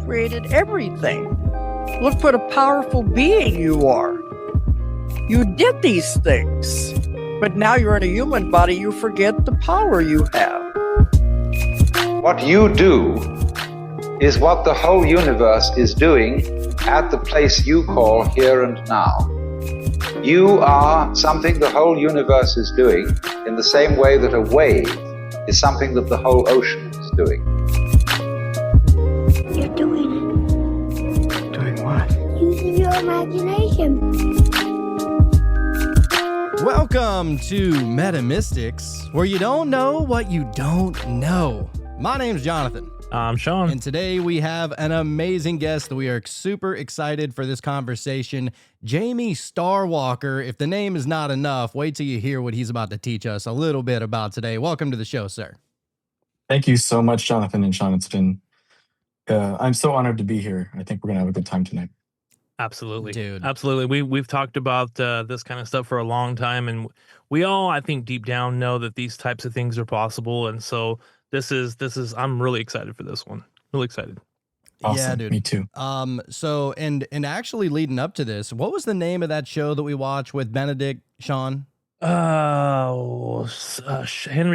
created everything. Look what a powerful being you are. You did these things, but now you're in a human body, you forget the power you have. What you do is what the whole universe is doing at the place you call here and now. You are something the whole universe is doing in the same way that a wave is something that the whole ocean is doing. You're doing it. Doing what? Using your imagination. Welcome to Metamystics, where you don't know what you don't know. My name's Jonathan. I'm Sean. And today we have an amazing guest that we are super excited for this conversation. Jamie Starwalker. If the name is not enough, wait till you hear what he's about to teach us a little bit about today. Welcome to the show, sir. Thank you so much, Jonathan and Sean. It's been, I'm so honored to be here. I think we're going to have a good time tonight. Absolutely. Dude. Absolutely. We've talked about this kind of stuff for a long time, and we all, I think, deep down know that these types of things are possible. And so this is I'm really excited for this one. Really excited. Awesome. Yeah, dude. Me too. So actually leading up to this, what was the name of that show that we watched with Benedict, Sean? Henry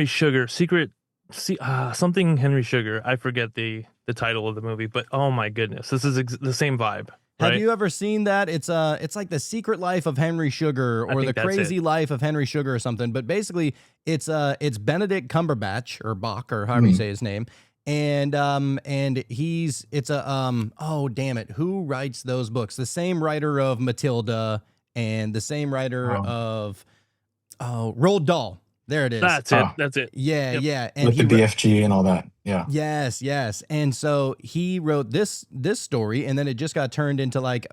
Sugar, something Henry Sugar. I forget the title of the movie, but oh my goodness, this is the same vibe. Right? Have you ever seen that? It's like The Secret Life of Henry Sugar or The Crazy Life of Henry Sugar or something. But basically, it's Benedict Cumberbatch or Bach or however you say his name, and oh damn it, who writes those books? The same writer of Matilda and the same writer of Roald Dahl. There it is. That's it. That's it. Yeah, Yep. yeah. And With the BFG and all that. Yeah. Yes. And so he wrote this story, and then it just got turned into like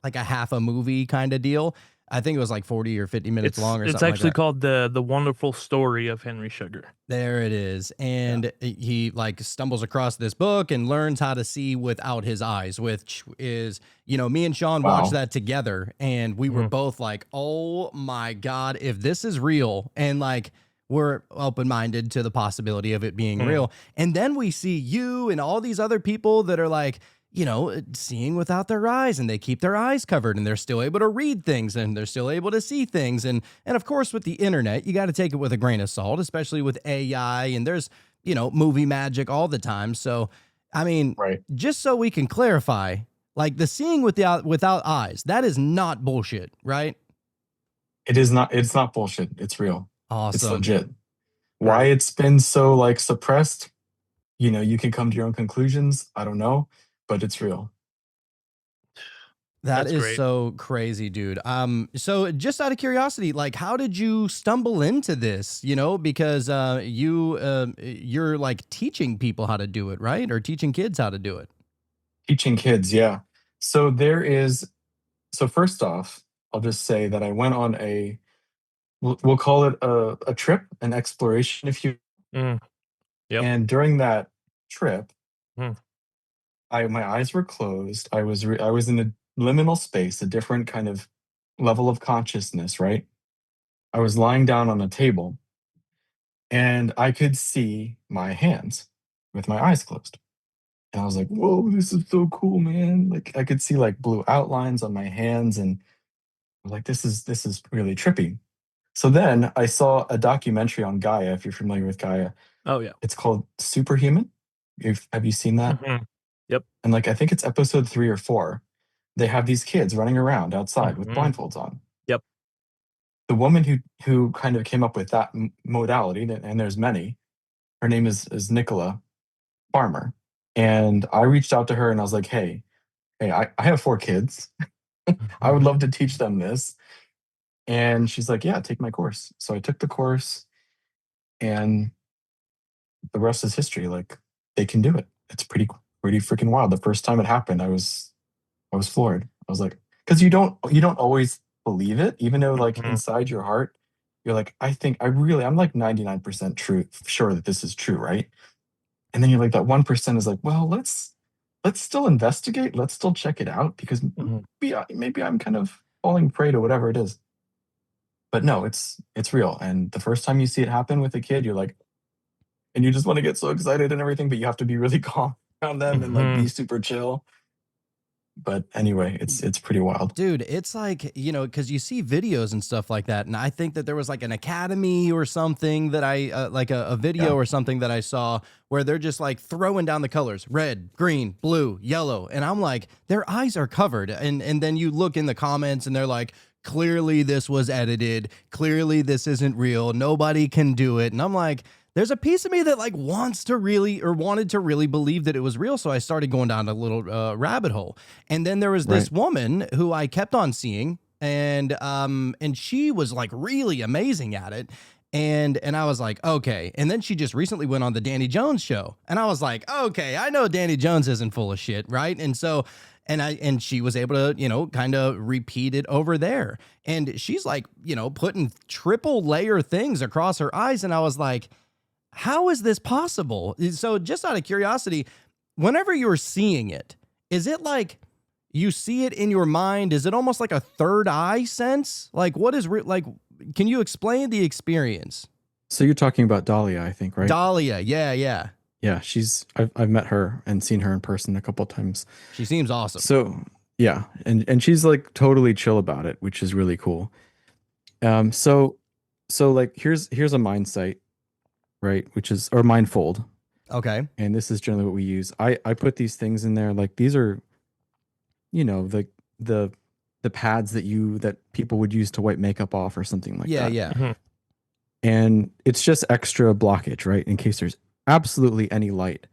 a half a movie kind of deal. I think it was like 40 or 50 minutes long or something. It's actually like that. called the Wonderful Story of Henry Sugar. There it is. And he like stumbles across this book and learns how to see without his eyes, which is, me and Sean watched that together, and we were both like, oh my God, if this is real, and like, we're open-minded to the possibility of it being real. And then we see you and all these other people that are like, seeing without their eyes, and they keep their eyes covered, and they're still able to read things, and they're still able to see things. And of course, with the internet, you got to take it with a grain of salt, especially with AI, and there's, movie magic all the time. So, I mean, just so we can clarify, like the seeing without eyes, that is not bullshit, right? It is not. It's not bullshit. It's real. Awesome. It's legit. Why it's been so like suppressed, you can come to your own conclusions. I don't know, but it's real. That's great. So crazy, dude. So just out of curiosity, like, how did you stumble into this? Because you're like teaching people how to do it, right? Or teaching kids how to do it. Teaching kids, yeah. So first off, I'll just say that I went on we'll call it a trip, an exploration, if you. Yep. And during that trip, Mm. my eyes were closed. I was in a liminal space, a different kind of level of consciousness, right? I was lying down on a table, and I could see my hands with my eyes closed. And I was like, whoa, this is so cool, man. Like I could see like blue outlines on my hands, and I was like, this is really trippy. So then I saw a documentary on Gaia, if you're familiar with Gaia. Oh yeah. It's called Superhuman. Have you seen that? Mm-hmm. Yep. And like I think it's episode 3 or 4. They have these kids running around outside with blindfolds on. Yep. The woman who kind of came up with that modality, and there's many, her name is Nicola Farmer. And I reached out to her and I was like, hey, I have 4 kids. I would love to teach them this. And she's like, yeah, take my course. So I took the course, and the rest is history. Like, they can do it. It's pretty freaking wild. The first time it happened, I was floored. I was like, because you don't always believe it, even though like inside your heart, you're like, I'm like 99% sure that this is true, right? And then you're like, that 1% is like, well, let's still investigate. Let's still check it out, because maybe I'm kind of falling prey to whatever it is. But no, it's real. And the first time you see it happen with a kid, you're like, and you just want to get so excited and everything, but you have to be really calm. around them and like be super chill. But anyway, it's pretty wild. Dude, it's like, because you see videos and stuff like that. And I think that there was like an academy or something that like a video or something that I saw where they're just like throwing down the colors, red, green, blue, yellow. And I'm like, their eyes are covered. And then you look in the comments and they're like, clearly this was edited. Clearly this isn't real. Nobody can do it. And I'm like, there's a piece of me that like wants to really or wanted to really believe that it was real. So I started going down a little rabbit hole. And then there was this woman who I kept on seeing, and she was like really amazing at it. And I was like, okay. And then she just recently went on the Danny Jones show. And I was like, okay, I know Danny Jones isn't full of shit, right? And so and she was able to, kind of repeat it over there. And she's like, putting triple layer things across her eyes. And I was like, how is this possible? So just out of curiosity, whenever you're seeing it, is it like you see it in your mind? Is it almost like a third eye sense? Like what is like, can you explain the experience? So you're talking about Dahlia, I think, right? Dahlia. Yeah. Yeah. I've met her and seen her in person a couple of times. She seems awesome. So yeah. And she's like totally chill about it, which is really cool. So like here's a mind sight, right? Which is, or mindfold. Okay. And this is generally what we use. I put these things in there. Like these are, the pads that people would use to wipe makeup off or something like that. Yeah. Mm-hmm. And it's just extra blockage, right? In case there's absolutely any light.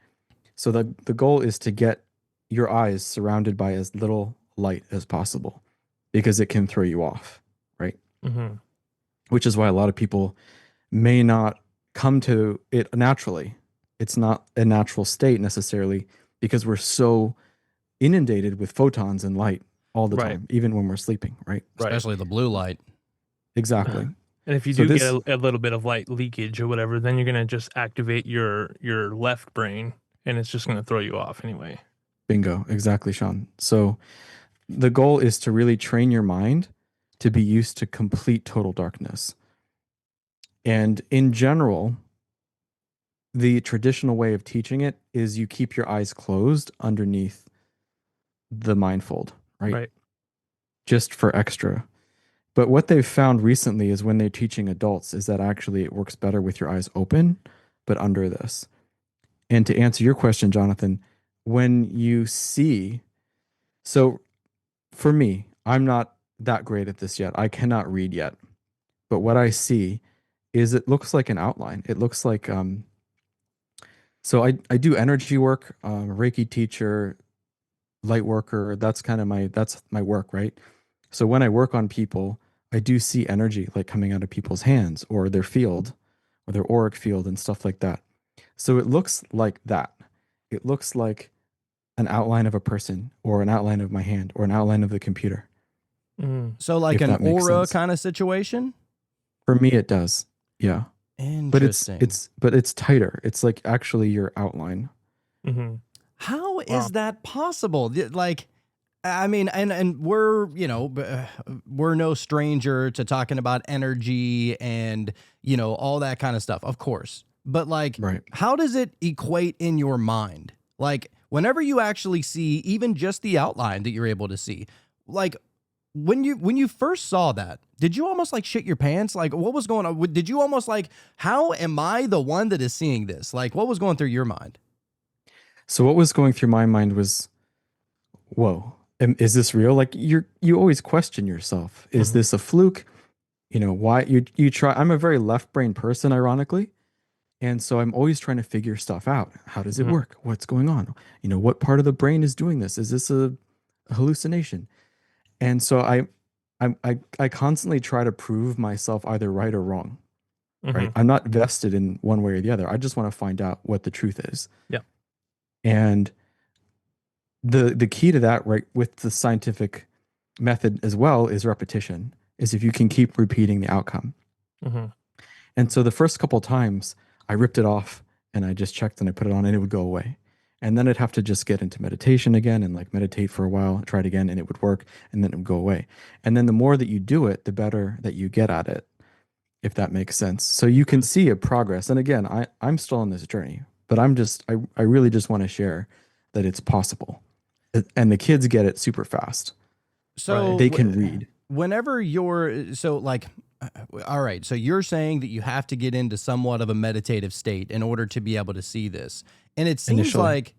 So the goal is to get your eyes surrounded by as little light as possible because it can throw you off, right? Mm-hmm. Which is why a lot of people may not come to it naturally. It's not a natural state necessarily because we're so inundated with photons and light all the time, even when we're sleeping, right? Especially the blue light. Exactly. And if you do get a little bit of light leakage or whatever, then you're going to just activate your left brain and it's just going to throw you off anyway. Bingo. Exactly, Sean. So the goal is to really train your mind to be used to complete total darkness. And in general, the traditional way of teaching it is you keep your eyes closed underneath the mindfold, right? Just for extra. But what they've found recently is when they're teaching adults is that actually it works better with your eyes open, but under this. And to answer your question, Jonathan, when you see, so for me, I'm not that great at this yet. I cannot read yet. But what I see is it looks like an outline. It looks like, so I do energy work, Reiki teacher, light worker. That's kind of that's my work, right? So when I work on people, I do see energy like coming out of people's hands or their field or their auric field and stuff like that. So it looks like that. It looks like an outline of a person or an outline of my hand or an outline of the computer. So like an aura kind of situation? For me, it does. Yeah. Interesting. But it's tighter. It's like actually your outline. Mm-hmm. How is that possible? Like, I mean, and we're, we're no stranger to talking about energy and, all that kind of stuff, of course. But like, how does it equate in your mind? Like, whenever you actually see even just the outline that you're able to see, like when you first saw that, did you almost like shit your pants? Like, what was going on? Did you almost like, how am I the one that is seeing this? Like, what was going through your mind? So what was going through my mind was, whoa, is this real? Like you always question yourself. Is this a fluke? Why you try, I'm a very left brain person, ironically. And so I'm always trying to figure stuff out. How does it work? What's going on? What part of the brain is doing this? Is this a hallucination? And so I constantly try to prove myself either right or wrong. Right? I'm not vested in one way or the other. I just want to find out what the truth is. Yeah. And the key to that, right, with the scientific method as well, is repetition. Is if you can keep repeating the outcome. And so the first couple times I ripped it off and I just checked and I put it on and it would go away. And then I'd have to just get into meditation again and like meditate for a while, try it again, and it would work, and then it would go away. And then the more that you do it, the better that you get at it, if that makes sense. So you can see a progress. And again, I'm still on this journey, but I really just want to share that it's possible. And the kids get it super fast. So They can read. Whenever you're all right, so you're saying that you have to get into somewhat of a meditative state in order to be able to see this. And it seems Initially,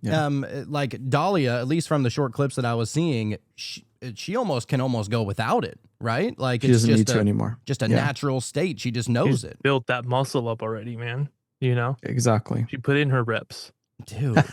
like Dahlia, at least from the short clips that I was seeing, she almost can go without it, right? Like She it's doesn't just need to anymore. just a natural state. She just knows it. Built that muscle up already, man. Exactly. She put in her reps. Dude.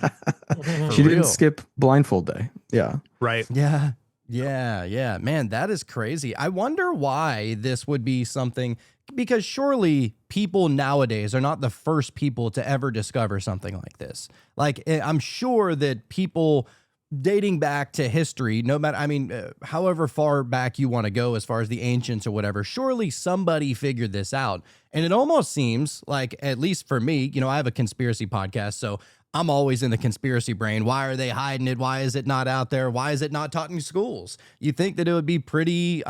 She didn't skip blindfold day. Yeah. Right. Yeah. Man, that is crazy. I wonder why this would be something, because surely people nowadays are not the first people to ever discover something like this. Like, I'm sure that people dating back to history, no matter, however far back you want to go as far as the ancients or whatever, surely somebody figured this out. And it almost seems like, at least for me, I have a conspiracy podcast, so I'm always in the conspiracy brain. Why are they hiding it? Why is it not out there? Why is it not taught in schools? You think that it would be pretty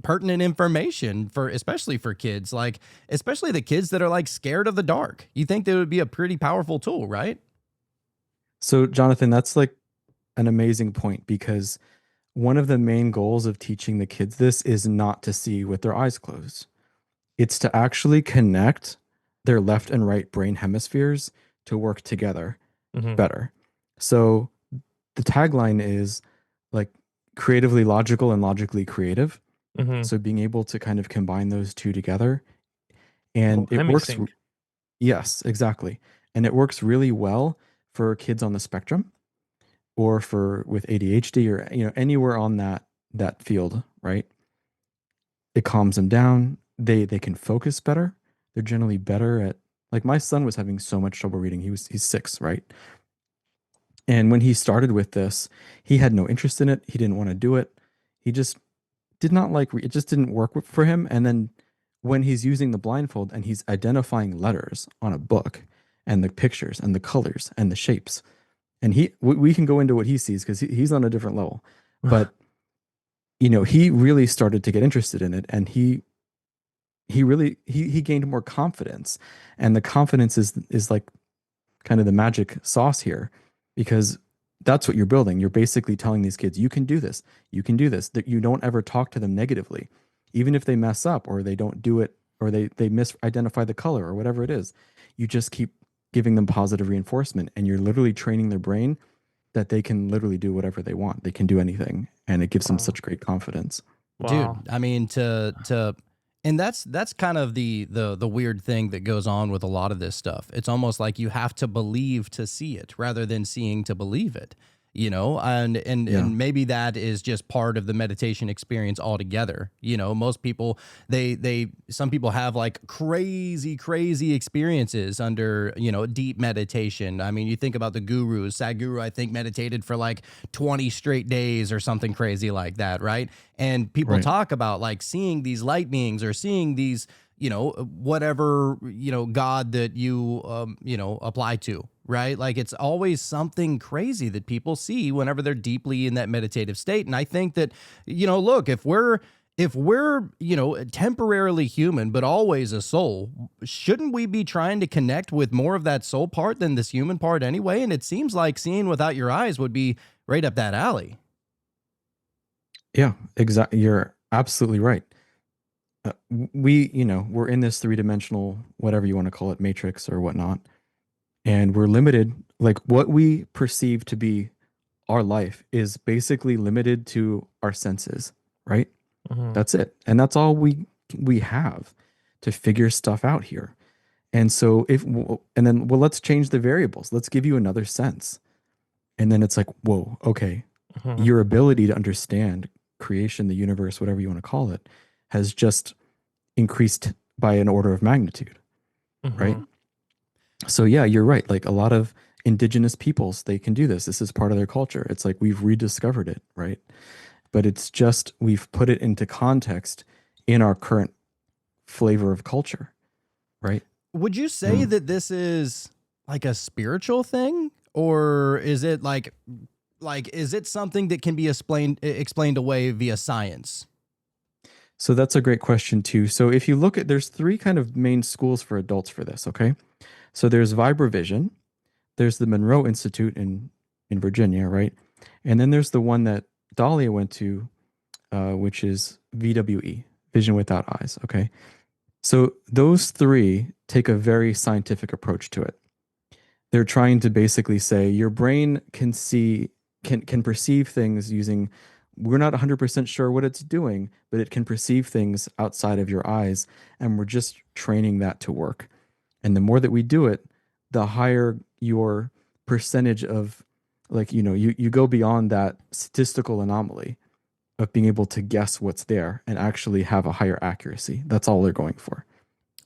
pertinent information especially for kids, like especially the kids that are like scared of the dark. You think that it would be a pretty powerful tool, right? So, Jonathan, that's like an amazing point, because one of the main goals of teaching the kids this is not to see with their eyes closed. It's to actually connect their left and right brain hemispheres to work together better. So the tagline is like creatively logical and logically creative. So being able to kind of combine those two together, and it works. Yes, exactly. And it works really well for kids on the spectrum, or with ADHD, or anywhere on that field, right? It calms them down. They can focus better. They're generally better at, like, my son was having so much trouble reading. He's 6, right? And when he started with this, he had no interest in it. He didn't want to do it. He just did not like it. Just didn't work for him. And then when he's using the blindfold and he's identifying letters on a book and the pictures and the colors and the shapes, and we can go into what he sees because he's on a different level, but he really started to get interested in it, and he gained more confidence. And the confidence is like kind of the magic sauce here, because that's what you're building. You're basically telling these kids, you can do this, that you don't ever talk to them negatively, even if they mess up or they don't do it, or they misidentify the color or whatever it is. You just keep giving them positive reinforcement, and you're literally training their brain that they can literally do whatever they want. They can do anything, and it gives them such great confidence. Dude, I mean, and that's kind of the weird thing that goes on with a lot of this stuff. It's almost like you have to believe to see it rather than seeing to believe it, and maybe that is just part of the meditation experience altogether. Most people, some people have like crazy experiences under, deep meditation. I mean, you think about the gurus. Sadhguru, I think, meditated for like 20 straight days or something crazy like that, right? And people talk about like seeing these light beings or seeing these, whatever, God that you, apply to, right? Like it's always something crazy that people see whenever they're deeply in that meditative state. And I think that, look, if we're, temporarily human, but always a soul, shouldn't we be trying to connect with more of that soul part than this human part anyway? And it seems like seeing without your eyes would be right up that alley. Yeah, exactly. You're absolutely right. We're in this 3-dimensional, whatever you want to call it, matrix or whatnot, and we're limited. Like, what we perceive to be our life is basically limited to our senses, right? That's it, and that's all we have to figure stuff out here. And so let's change the variables. Let's give you another sense, and then it's like, whoa, okay, your ability to understand creation, the universe, whatever you want to call it, has just increased by an order of magnitude, right? So yeah, you're right. Like a lot of indigenous peoples, they can do this. This is part of their culture. It's like we've rediscovered it, right? But it's just we've put it into context in our current flavor of culture, right? Would you say that this is like a spiritual thing, or is it like is it something that can be explained away via science? So that's a great question too. So if you look at, there's 3 kind of main schools for adults for this, okay? So there's Vibravision, there's the Monroe Institute in in Virginia, right? And then there's the one that Dahlia went to, which is VWE, Vision Without Eyes. Okay. So those three take a very scientific approach to it. They're trying to basically say your brain can see, can perceive things using, we're not 100% sure what it's doing, but it can perceive things outside of your eyes. And we're just training that to work. And the more that we do it, the higher your percentage of, like, you go beyond that statistical anomaly of being able to guess what's there and actually have a higher accuracy. That's all they're going for.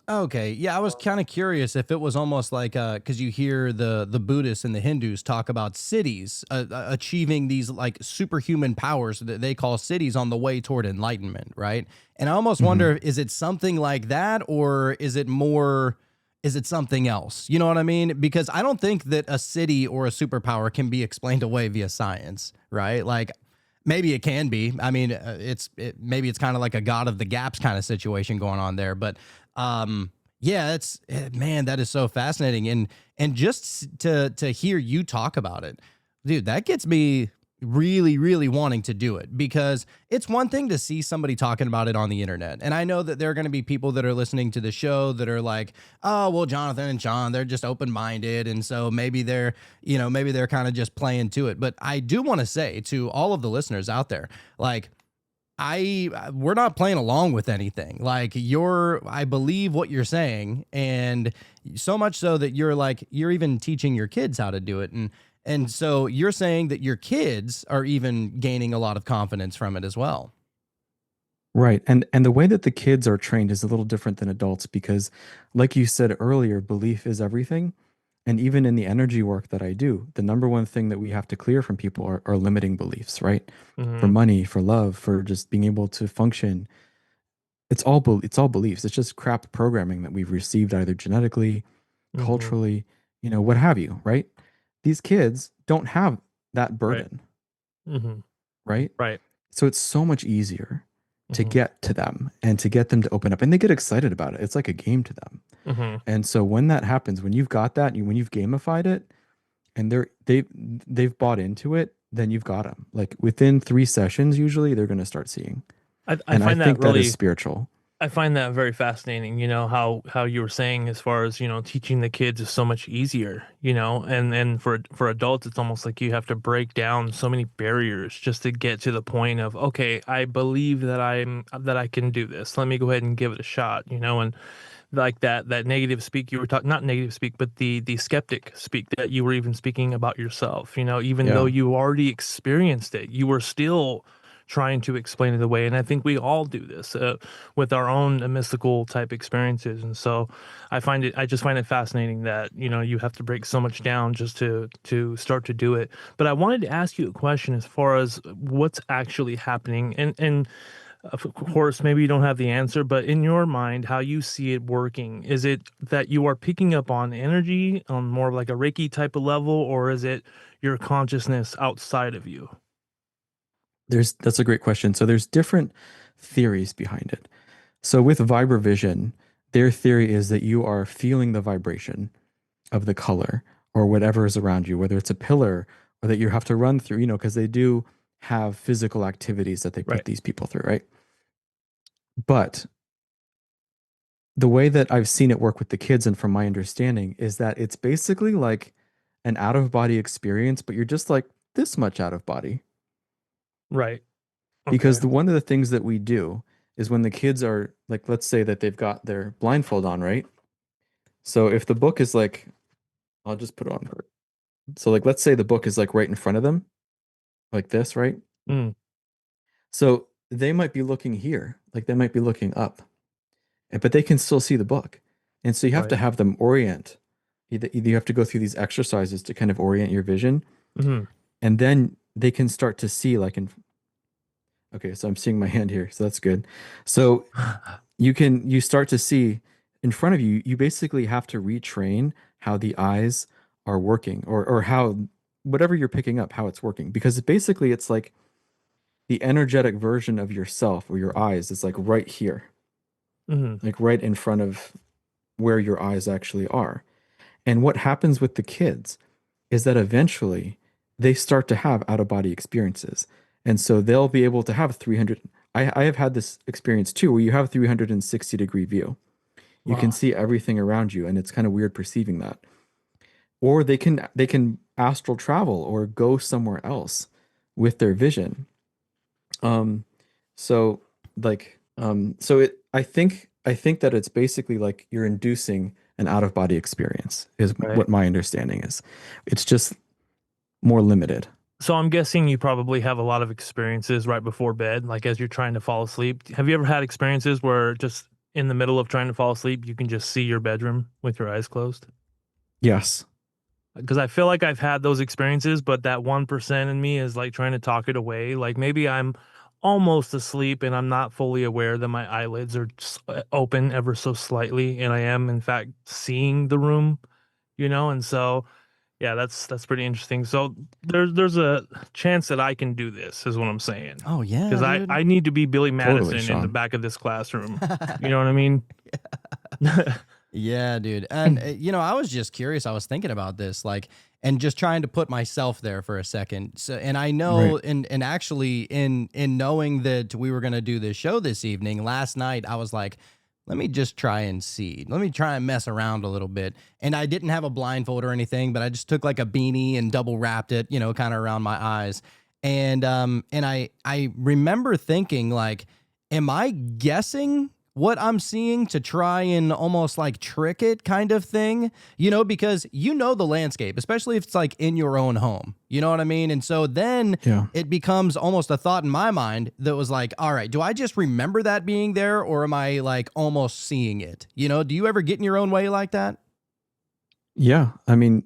Okay, yeah, I was kind of curious if it was almost like because you hear the Buddhists and the Hindus talk about cities achieving these like superhuman powers that they call cities on the way toward enlightenment, right? And I almost Mhm. wonder, is it something like that, or is it more? Is it something else? You know what I mean? Because I don't think that a city or a superpower can be explained away via science, right? Like maybe it can be. I mean, maybe it's kind of like a God of the gaps kind of situation going on there, but yeah, it's man, that is so fascinating, and just to hear you talk about it, dude, that gets me really really wanting to do it, because it's one thing to see somebody talking about it on the internet, and I know that there are going to be people that are listening to the show that are like, oh well, Jonathan and Sean, they're just open-minded, and so maybe they're, maybe they're kind of just playing to it. But I do want to say to all of the listeners out there, like, we're not playing along with anything. Like, I believe what you're saying, and so much so that you're even teaching your kids how to do it, and so you're saying that your kids are even gaining a lot of confidence from it as well. Right. And the way that the kids are trained is a little different than adults because, like you said earlier, belief is everything. And even in the energy work that I do, the number one thing that we have to clear from people are limiting beliefs, right? For Mm-hmm. money, for love, for just being able to function. It's all beliefs. It's just crap programming that we've received either genetically, Mm-hmm. culturally, what have you, right? These kids don't have that Right. burden, Mm-hmm. right? Right. So it's so much easier to Mm-hmm. get to them and to get them to open up, and they get excited about it. It's like a game to them. Mm-hmm. And so when that happens, when you've got that, when you've gamified it, and they've bought into it, then you've got them. Like within 3 sessions, usually they're going to start seeing. I And I find that think that is really spiritual. I find that very fascinating, how you were saying as far as, teaching the kids is so much easier, and for adults it's almost like you have to break down so many barriers just to get to the point of, okay, I believe that I can do this. Let me go ahead and give it a shot, and like that negative speak you were talking, not negative speak, but the skeptic speak that you were even speaking about yourself, even though Yeah. you already experienced it, you were still trying to explain it away. And I think we all do this with our own mystical type experiences. And so I just find it fascinating that, you have to break so much down just to start to do it. But I wanted to ask you a question as far as what's actually happening. And of course, maybe you don't have the answer, but in your mind, how you see it working, is it that you are picking up on energy on more of like a Reiki type of level, or is it your consciousness outside of you? That's a great question. So there's different theories behind it. So with vibrovision, their theory is that you are feeling the vibration of the color or whatever is around you, whether it's a pillar or that you have to run through, because they do have physical activities that they put Right. these people through, right? But the way that I've seen it work with the kids and from my understanding is that it's basically like an out of body experience, but you're just like this much out of body. Right. Okay. Because one of the things that we do is when the kids are like, let's say that they've got their blindfold on, right? So if the book is like, I'll just put it on her. So like, let's say the book is like right in front of them, like this, right? Mm, So they might be looking here, like they might be looking up, but they can still see the book. And so you have right. to have them orient. Either you have to go through these exercises to kind of orient your vision, Hmm. and then they can start to see like in, okay, so I'm seeing my hand here, so that's good. So you start to see in front of you, you basically have to retrain how the eyes are working or how whatever you're picking up, how it's working. Because basically it's like the energetic version of yourself or your eyes is like right here, Hmm. like right in front of where your eyes actually are. And what happens with the kids is that eventually they start to have out of body experiences. And so they'll be able to have 300. I have had this experience too, where you have a 360-degree view. You can Wow. see everything around you, and it's kind of weird perceiving that. Or they can astral travel or go somewhere else with their vision. Um, so so I think that it's basically like you're inducing an out of body experience is Right. what my understanding is. It's just more limited. So I'm guessing you probably have a lot of experiences right before bed, like as you're trying to fall asleep. Have you ever had experiences where just in the middle of trying to fall asleep, you can just see your bedroom with your eyes closed? Yes. Because I feel like I've had those experiences, but that 1% in me is like trying to talk it away. Like maybe I'm almost asleep and I'm not fully aware that my eyelids are open ever so slightly, and I am in fact seeing the room, and so yeah, that's pretty interesting. So there's a chance that I can do this, is what I'm saying. Oh yeah, Because dude. I need to be Billy Totally, Madison in the Sean. back of this classroom. You know what I mean? Yeah, dude. And I was just curious. I was thinking about this, like, and just trying to put myself there for a second. So, and I Right. know, and actually, in knowing that we were gonna do this show this evening, last night I was like, let me just try and see. Let me try and mess around a little bit. And I didn't have a blindfold or anything, but I just took like a beanie and double wrapped it, kind of around my eyes. And I remember thinking like, am I guessing what I'm seeing to try and almost like trick it kind of thing, because the landscape, especially if it's like in your own home, you know what I mean? And so then Yeah. it becomes almost a thought in my mind that was like, all right, do I just remember that being there or am I like almost seeing it? Do you ever get in your own way like that? Yeah. I mean,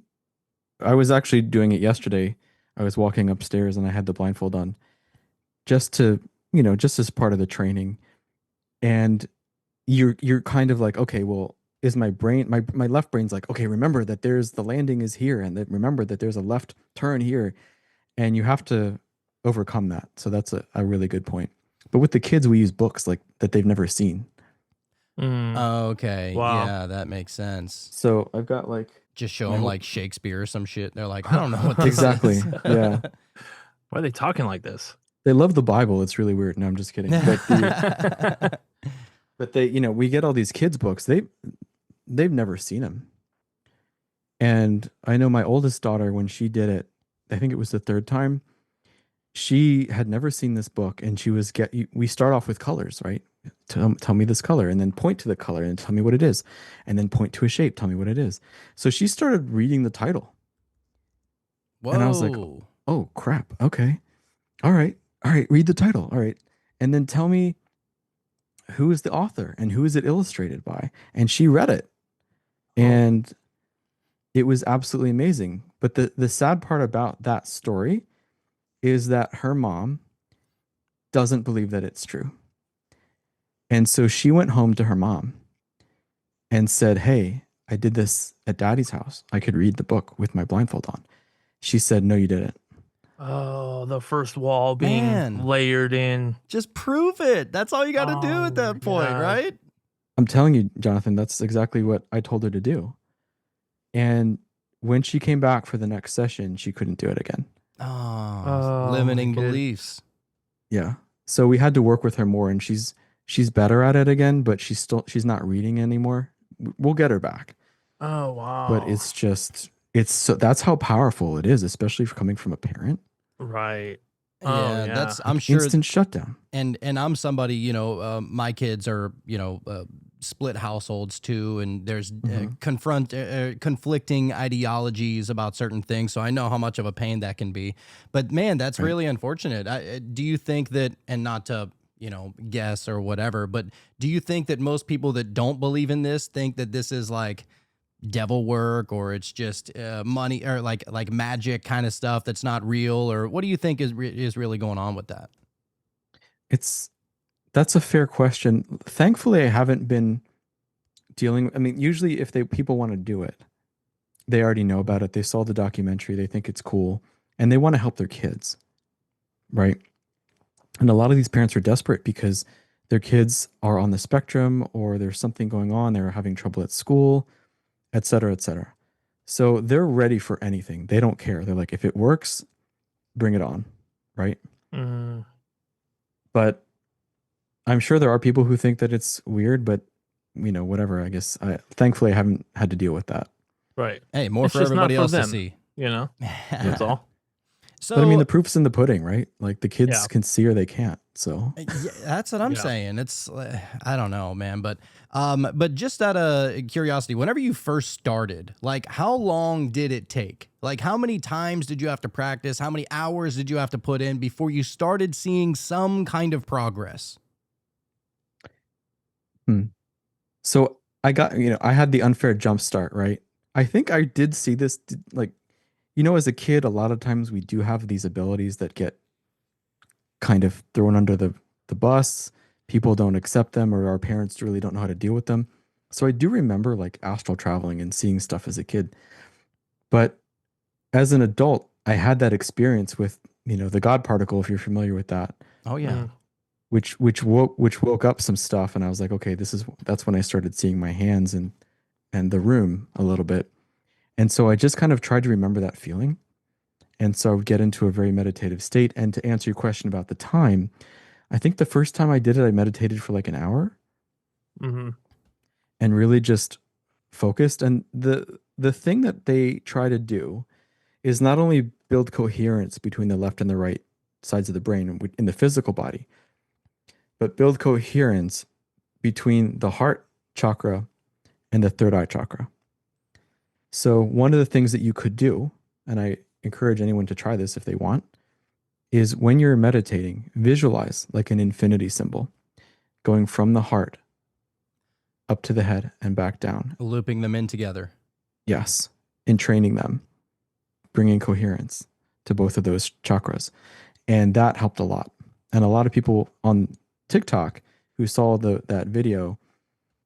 I was actually doing it yesterday. I was walking upstairs and I had the blindfold on just to, just as part of the training. And you're kind of like, okay, well, is my brain my left brain's like, okay, remember that there's the landing is here and that remember that there's a left turn here, and you have to overcome that. So that's a really good point. But with the kids, we use books like that they've never seen. Mm, Okay. wow. Yeah, that makes sense. So I've got like Just show my them whole like Shakespeare or some shit. They're like, I don't know what this exactly. is. Yeah. Why are they talking like this? They love the Bible. It's really weird. No, I'm just kidding. But they, we get all these kids books. They've never seen them. And I know my oldest daughter, when she did it, I think it was the third time, she had never seen this book, and we start off with colors, right? Tell me this color, and then point to the color and tell me what it is, and then point to a shape, tell me what it is. So she started reading the title, and I was like, Whoa. oh crap, okay, all right, read the title, all right, and then tell me who is the author and who is it illustrated by. And she read it, and it was absolutely amazing. But the sad part about that story is that her mom doesn't believe that it's true. And so she went home to her mom and said, hey, I did this at daddy's house. I could read the book with my blindfold on. She said, no, you didn't. Oh, the first wall being Man. layered in. Just prove it. That's all you got to do Oh at my that point, God. right? I'm telling you, Jonathan, that's exactly what I told her to do. And when she came back for the next session, she couldn't do it again. Oh, Oh, limiting my good. beliefs. Yeah. So we had to work with her more, and she's better at it again, but she's not reading anymore. We'll get her back. Oh, wow. But it's so that's how powerful it is, especially for coming from a parent. Right. Yeah, Oh, yeah. that's I'm sure. Instant shutdown. And I'm somebody, my kids are, split households too, and there's conflicting ideologies about certain things. So I know how much of a pain that can be. But man, that's Right. really unfortunate. Do you think that, and not to guess or whatever, but do you think that most people that don't believe in this think that this is like devil work, or it's just money, or like magic kind of stuff that's not real, or what do you think is really going on with that? That's a fair question. Thankfully, I haven't been dealing. I mean, usually if people want to do it, they already know about it. They saw the documentary, they think it's cool, and they want to help their kids, right? And a lot of these parents are desperate because their kids are on the spectrum, or there's something going on. They're having trouble at school, et cetera, et cetera. So they're ready for anything. They don't care. They're like, if it works, bring it on, right? Mm, But I'm sure there are people who think that it's weird, but whatever. I guess thankfully I haven't had to deal with that. right. Hey, more It's for just not everybody for else to them, see. you know? That's Yeah. all. But I mean, So the proof's in the pudding, right? Like the kids Yeah. can see or they can't. So yeah, that's what I'm Yeah. saying. It's I don't know, man, but just out of curiosity, whenever you first started, like how long did it take? Like how many times did you have to practice? How many hours did you have to put in before you started seeing some kind of progress? So I got, I had the unfair jump start, right? I think I did see this, like, as a kid, a lot of times we do have these abilities that get kind of thrown under the bus. People don't accept them, or our parents really don't know how to deal with them. So I do remember like astral traveling and seeing stuff as a kid. But as an adult, I had that experience with, the God particle, if you're familiar with that, Oh yeah. Mm. which woke up some stuff, and I was like, okay, that's when I started seeing my hands and the room a little bit. And so I just kind of tried to remember that feeling. And so I would get into a very meditative state. And to answer your question about the time, I think the first time I did it, I meditated for like an hour Mm-hmm. and really just focused. And the thing that they try to do is not only build coherence between the left and the right sides of the brain in the physical body, but build coherence between the heart chakra and the third eye chakra. So one of the things that you could do, and I encourage anyone to try this if they want, is when you're meditating, visualize like an infinity symbol going from the heart up to the head and back down. Looping them in together. Yes, and training them, bringing coherence to both of those chakras. And that helped a lot. And a lot of people on TikTok who saw that video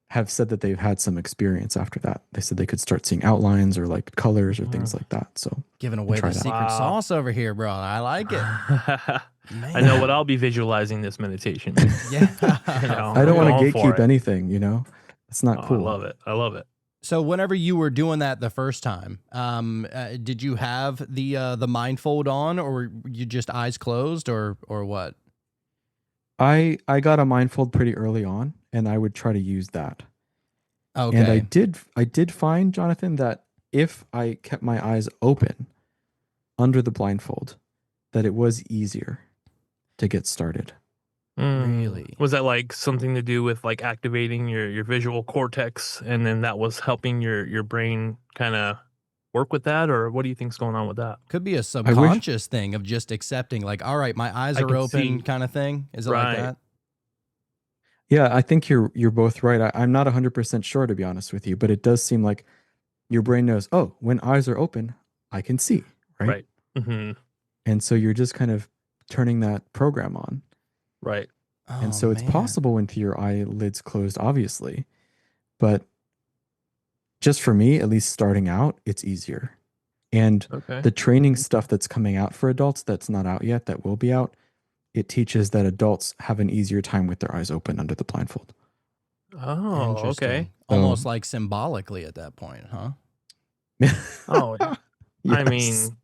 have said that they've had some experience after that. They said they could start seeing outlines or like colors or things like that. So Giving away try the that. secret Wow. sauce over here, bro. I like it. I know what I'll be visualizing this meditation. Yeah. You know, I don't want going to for gatekeep it. anything, It's not Oh, cool. I love it. I love it. So whenever you were doing that the first time, did you have the mindfold on, or were you just eyes closed, or what? I got a mindfold pretty early on, and I would try to use that. Okay. And I did find, Jonathan, that if I kept my eyes open under the blindfold, that it was easier to get started. Really? Was that like something to do with like activating your visual cortex, and then that was helping your brain kind of work with that, or what do you think's going on with that? Could be a subconscious thing of just accepting, like, all right, my eyes I are can open, see. kind of thing. Is it like Right. that? Yeah, I think you're both right. I'm not 100% sure, to be honest with you, but it does seem like your brain knows, oh, when eyes are open, I can see, right? Right. Mm-hmm. And so you're just kind of turning that program on. Right. And Oh, so it's man. possible with your eyelids closed, obviously. But just for me, at least starting out, it's easier. And Okay. the training stuff that's coming out for adults that's not out yet, that will be out, it teaches that adults have an easier time with their eyes open under the blindfold. Oh, Interesting. okay. Almost like symbolically at that point, huh? Oh, I Yes. mean,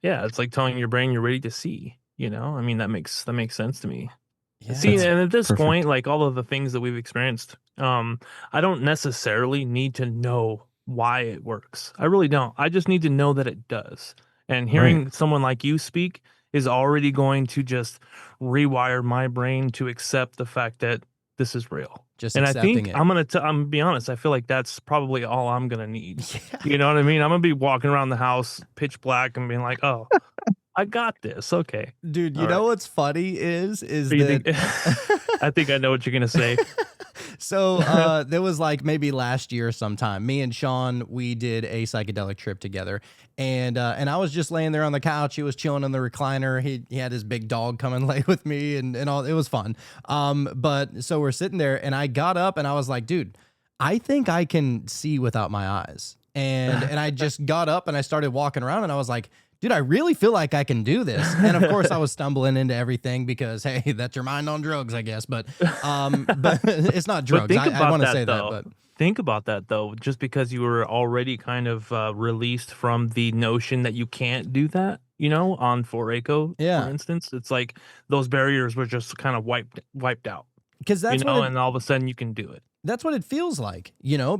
yeah, it's like telling your brain you're ready to see, you know? I mean, that makes sense to me. Yeah. See, That's and at this perfect. point, like all of the things that we've experienced, I don't necessarily need to know why it works. I really don't. I just need to know that it does. And hearing someone like you speak is already going to just rewire my brain to accept the fact that this is real. Just And I accepting think it. I'm gonna be honest. I feel like that's probably all I'm gonna need. Yeah. You know what I mean? I'm gonna be walking around the house pitch black and being like, "Oh, I got this. Okay." Dude, you All know right. what's funny is You that think- I think I know what you're gonna say. so there was like maybe last year sometime, me and Sean, we did a psychedelic trip together, and I was just laying there on the couch. He was chilling in the recliner. He had his big dog come and lay with me, and all. It was fun. But so we're sitting there, and I got up and I was like, dude, I think I can see without my eyes. And I just got up and I started walking around, and I was like, dude, I really feel like I can do this. And of course I was stumbling into everything because, hey, that's your mind on drugs, I guess. But it's not drugs. But think I about want to that, say though. that, but Think about that though. Just because you were already kind of released from the notion that you can't do that, on Foraco, Yeah. for instance. It's like those barriers were just kind of wiped out, Because that's what and all of a sudden you can do it. that's what it feels like,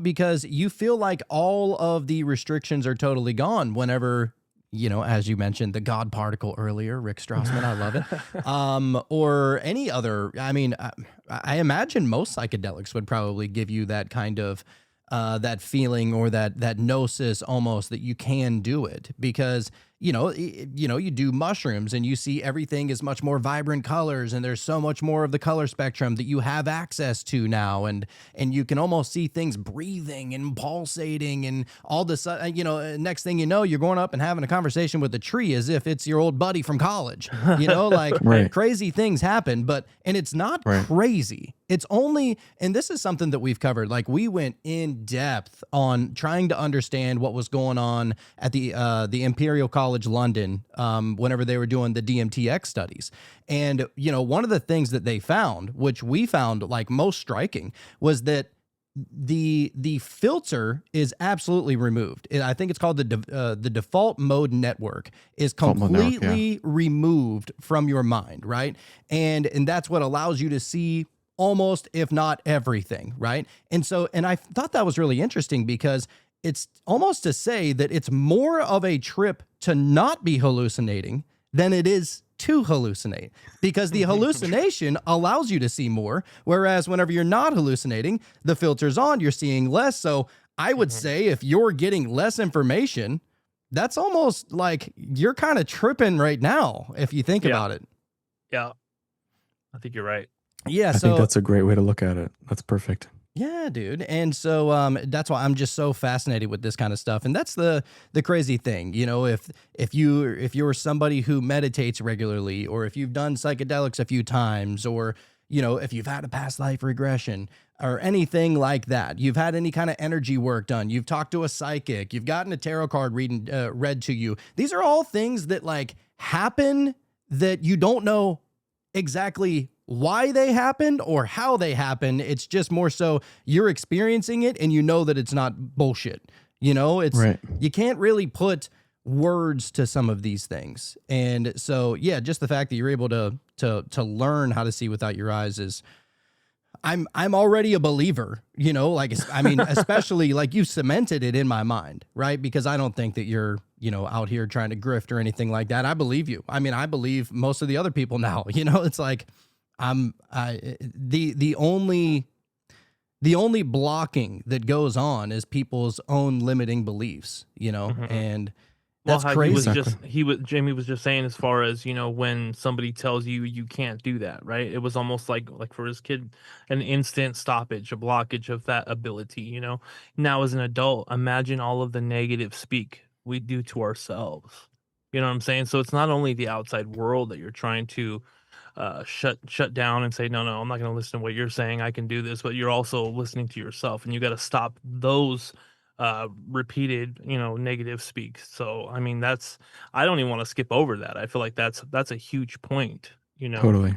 because you feel like all of the restrictions are totally gone whenever, as you mentioned, the God particle earlier, Rick Strassman, I love it. Or any other, I imagine most psychedelics would probably give you that kind of that feeling or that gnosis almost that you can do it because you do mushrooms and you see everything is much more vibrant colors and there's so much more of the color spectrum that you have access to now and you can almost see things breathing and pulsating and all this next thing you know you're going up and having a conversation with the tree as if it's your old buddy from college like Right. crazy things happen and it's not Right. crazy. It's only, and this is something that we've covered. Like we went in depth on trying to understand what was going on at the Imperial College London whenever they were doing the DMTX studies. And one of the things that they found, which we found like most striking, was that the filter is absolutely removed. I think it's called the default mode network is Default mode network, completely removed from your mind, right? And that's what allows you to see almost, if not everything, right? And I thought that was really interesting because it's almost to say that it's more of a trip to not be hallucinating than it is to hallucinate because the hallucination allows you to see more. Whereas whenever you're not hallucinating, the filter's on, you're seeing less. So I would say if you're getting less information, that's almost like you're kind of tripping right now if you think about it. Yeah, I think you're right. Yeah, I think that's a great way to look at it. That's perfect. Yeah, dude. And so that's why I'm just so fascinated with this kind of stuff. And that's the crazy thing. If you're somebody who meditates regularly or if you've done psychedelics a few times or if you've had a past life regression or anything like that, you've had any kind of energy work done, you've talked to a psychic, you've gotten a tarot card read to you. These are all things that like happen that you don't know exactly why they happened or how they happened. It's just more so you're experiencing it and you know that it's not bullshit. It's Right. You can't really put words to some of these things. And so, yeah, just the fact that you're able to learn how to see without your eyes is I'm already a believer, especially like you cemented it in my mind, right? Because I don't think that you're, out here trying to grift or anything like that. I believe you. I believe most of the other people now, it's like the only blocking that goes on is people's own limiting beliefs, and that's crazy. Jamie was just saying as far as, when somebody tells you you can't do that, right? It was almost like for his kid, an instant stoppage, a blockage of that ability, Now as an adult, imagine all of the negative speak we do to ourselves. You know what I'm saying? So it's not only the outside world that you're trying to shut down and say, no, I'm not going to listen to what you're saying. I can do this, but you're also listening to yourself, and you got to stop those repeated, negative speak. So, I don't even want to skip over that. I feel like that's a huge point, Totally.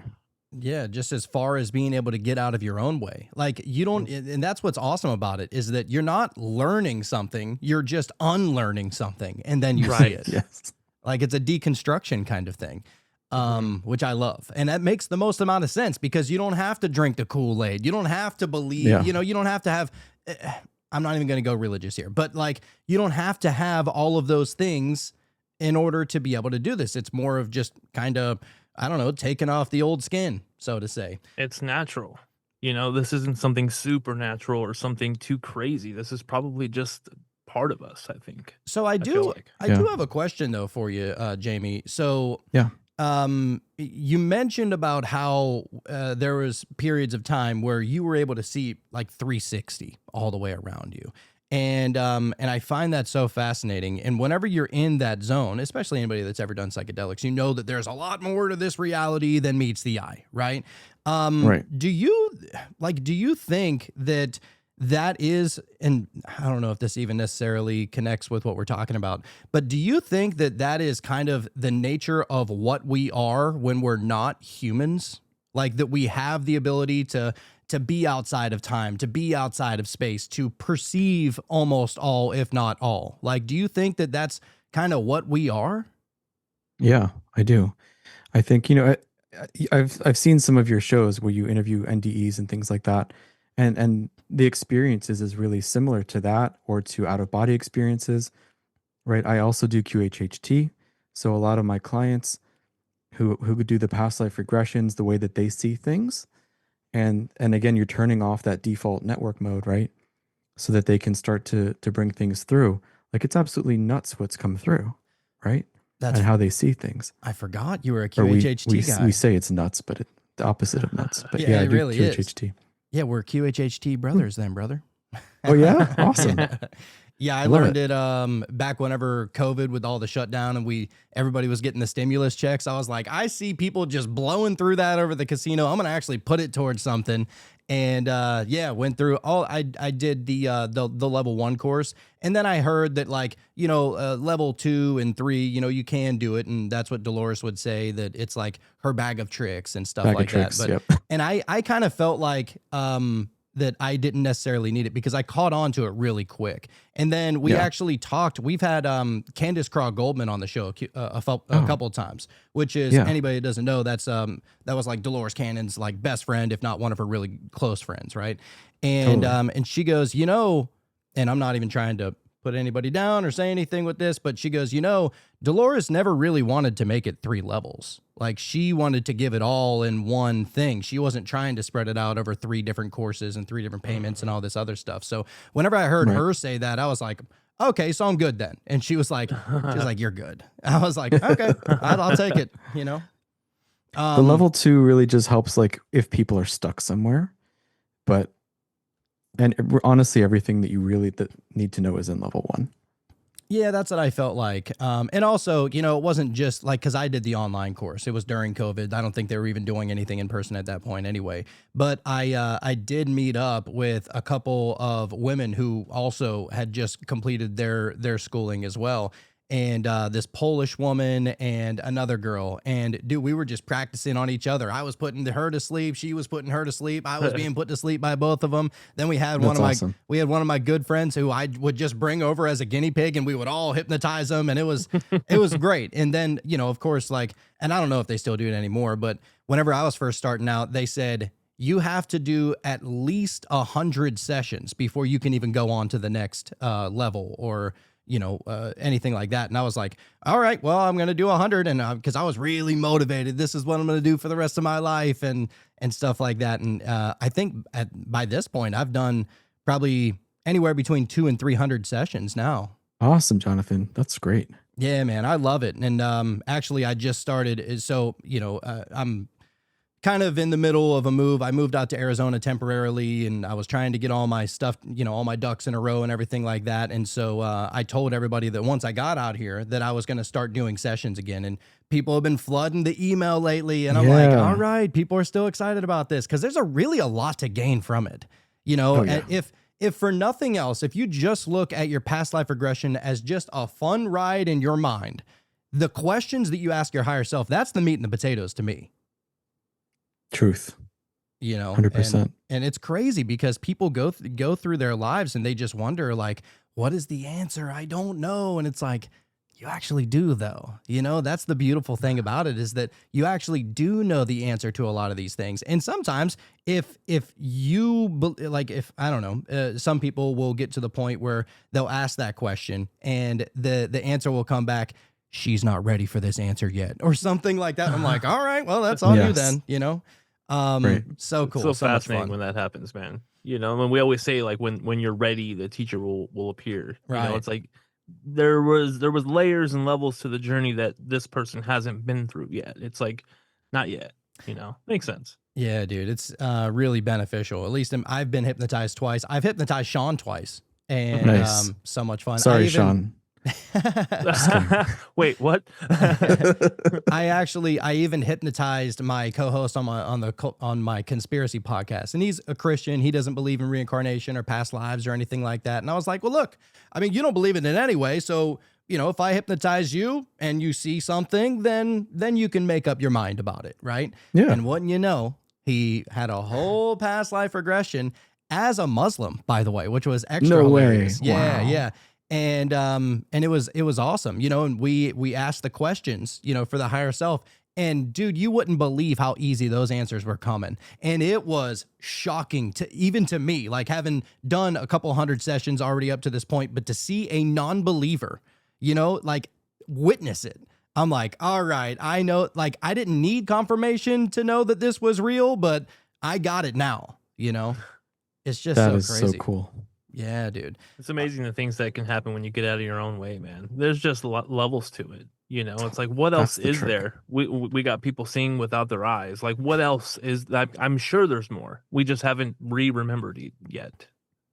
Yeah, just as far as being able to get out of your own way. Like you don't, and that's what's awesome about it is that you're not learning something, you're just unlearning something, and then you see it. Yes. Like it's a deconstruction kind of thing, which I love. And that makes the most amount of sense because you don't have to drink the Kool-Aid. You don't have to believe, Yeah. you don't have to have, I'm not even going to go religious here, but like you don't have to have all of those things in order to be able to do this. It's more of just kind of, I don't know, taking off the old skin, so to say. It's natural. This isn't something supernatural or something too crazy. This is probably just part of us, I think. So I feel do, like. I do have a question though for you, Jamie. So Yeah. You mentioned about how there was periods of time where you were able to see like 360 all the way around you. And I find that so fascinating. And whenever you're in that zone, especially anybody that's ever done psychedelics, you know that there's a lot more to this reality than meets the eye, right? Right. Do you think that is, and I don't know if this even necessarily connects with what we're talking about, but do you think that is kind of the nature of what we are when we're not humans? Like that we have the ability to be outside of time, to be outside of space, to perceive almost all, if not all. Like, do you think that that's kind of what we are? Yeah, I do. I think, I've seen some of your shows where you interview NDEs and things like that. And the experiences is really similar to that or to out of body experiences, right? I also do QHHT. So a lot of my clients who could do the past life regressions, the way that they see things. And again, you're turning off that default network mode, right? So that they can start to bring things through. Like it's absolutely nuts what's come through, right? That's And how they see things. I forgot you were a Or QHHT guy. we say it's nuts, but the opposite of nuts. But Yeah, yeah, I it do really is. QHHT. Yeah, we're QHHT brothers then, brother. Oh yeah, awesome. Yeah, I Love learned it back whenever COVID with all the shutdown and everybody was getting the stimulus checks. I was like, I see people just blowing through that over the casino. I'm gonna actually put it towards something. And yeah, went through all. I did the level 1 course, and then I heard that level 2 and 3, you can do it, and that's what Dolores would say, that it's like her bag of tricks and stuff like that. But yep. and I kind of felt like that I didn't necessarily need it because I caught on to it really quick. And then we actually talked. We've had Candace Craw Goldman on the show a couple of times, which is anybody that doesn't know, that was like Dolores Cannon's like best friend, if not one of her really close friends, right? And and she goes, and I'm not even trying to put anybody down or say anything with this, but she goes, Dolores never really wanted to make it 3 levels. Like she wanted to give it all in one thing. She wasn't trying to spread it out over 3 different courses and 3 different payments and all this other stuff. So whenever I heard her say that, I was like, okay, so I'm good then. And she was like, you're good. I was like, okay, I'll take it, The level 2 really just helps like if people are stuck somewhere, and honestly, everything that you really need to know is in level 1. Yeah, that's what I felt like. And also, it wasn't just like, because I did the online course. It was during COVID. I don't think they were even doing anything in person at that point anyway. But I did meet up with a couple of women who also had just completed their schooling as well. And this Polish woman and another girl. And dude, we were just practicing on each other. I was putting her to sleep. She was putting her to sleep. I was being put to sleep by both of them. Then we had one of my good friends who I would just bring over as a guinea pig, and we would all hypnotize them. And it was great. And then, of course, and I don't know if they still do it anymore, but whenever I was first starting out, they said, you have to do at least 100 sessions before you can even go on to the next level or anything like that. And I was like, all right, well, I'm going to do 100. And because I was really motivated, this is what I'm going to do for the rest of my life and stuff like that. And I think by this point, I've done probably anywhere between 200 and 300 sessions now. Awesome, Jonathan. That's great. Yeah, man, I love it. And actually, I just started. So, I'm kind of in the middle of a move. I moved out to Arizona temporarily, and I was trying to get all my stuff, all my ducks in a row and everything like that. And so I told everybody that once I got out here that I was going to start doing sessions again. And people have been flooding the email lately. And I'm like, all right, people are still excited about this because there's really a lot to gain from it. And if for nothing else, if you just look at your past life regression as just a fun ride in your mind, the questions that you ask your higher self, that's the meat and the potatoes to me. Truth. 100%. And it's crazy because people go through their lives and they just wonder, like, what is the answer? I don't know. And it's like, you actually do, though. That's the beautiful thing about it, is that you actually do know the answer to a lot of these things. And sometimes if I don't know, some people will get to the point where they'll ask that question and the answer will come back, she's not ready for this answer yet, or something like that. I'm like, all right, well, that's on you then, Right. So cool. So much fascinating fun when that happens, man. And we always say, like, when you're ready, the teacher will appear. Right. It's like there was layers and levels to the journey that this person hasn't been through yet. It's like, not yet, makes sense. Yeah, dude, it's really beneficial. At least I've been hypnotized twice. I've hypnotized Sean twice, and nice. So much fun. Sorry, Sean. Wait, what? I even hypnotized my co-host on my conspiracy podcast, and he's a Christian. He doesn't believe in reincarnation or past lives or anything like that. And I was like, well, look, I mean, you don't believe in it anyway, so if I hypnotize you and you see something, then you can make up your mind about it, right? Yeah. And wouldn't you know, he had a whole past life regression as a Muslim, by the way, which was extra hilarious. Way. Yeah, Wow. yeah. and it was awesome, you know, and we asked the questions, you know, for the higher self. And dude, you wouldn't believe how easy those answers were coming. And it was shocking to even to me, like having done a couple hundred sessions already up to this point, but to see a non-believer, you know, like witness it. I'm like, all right, I know, like I didn't need confirmation to know that this was real, but I got it now, you know? It's just That so is so crazy. cool. Yeah, dude. It's amazing the things that can happen when you get out of your own way, man. There's just levels to it. You know, it's like, what else That's the is trick. there? We got people seeing without their eyes. Like, what else is that? I'm sure there's more. We just haven't remembered it yet.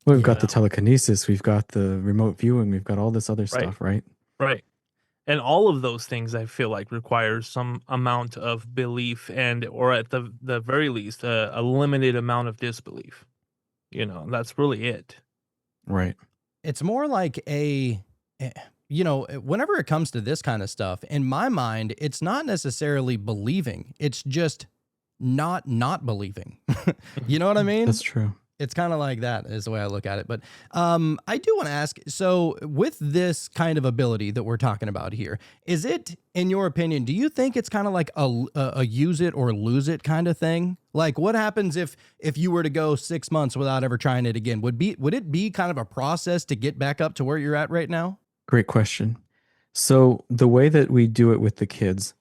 Well, we've Yeah. got the telekinesis, we've got the remote viewing, we've got all this other Right. stuff, right? Right. And all of those things I feel like requires some amount of belief and or at the very least a limited amount of disbelief. You know, that's really it. Right. It's more like you know, whenever it comes to this kind of stuff, in my mind, it's not necessarily believing. It's just not believing. You know what I mean? That's true. It's kind of like that is the way I look at it. But I do want to ask, so with this kind of ability that we're talking about here, is it, in your opinion, do you think it's kind of like a use it or lose it kind of thing? Like what happens if you were to go 6 months without ever trying it again? Would it be kind of a process to get back up to where you're at right now? Great question. So the way that we do it with the kids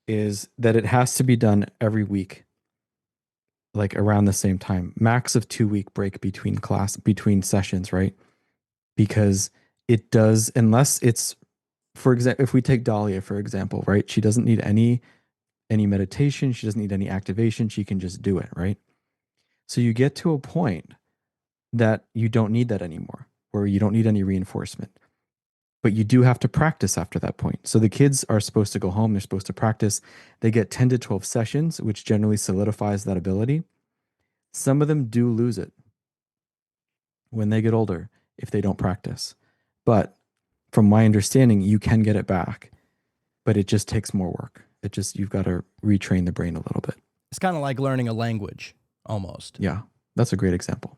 is that it has to be done every week, like around the same time, max of 2 week break between sessions, right? Because it does, unless it's, for example, if we take Dahlia, for example, right? She doesn't need any meditation. She doesn't need any activation. She can just do it, right? So you get to a point that you don't need that anymore, where you don't need any reinforcement. But you do have to practice after that point. So the kids are supposed to go home, they're supposed to practice. They get 10 to 12 sessions, which generally solidifies that ability. Some of them do lose it when they get older if they don't practice. But from my understanding, you can get it back, but it just takes more work. You've got to retrain the brain a little bit. It's kind of like learning a language almost. Yeah, that's a great example.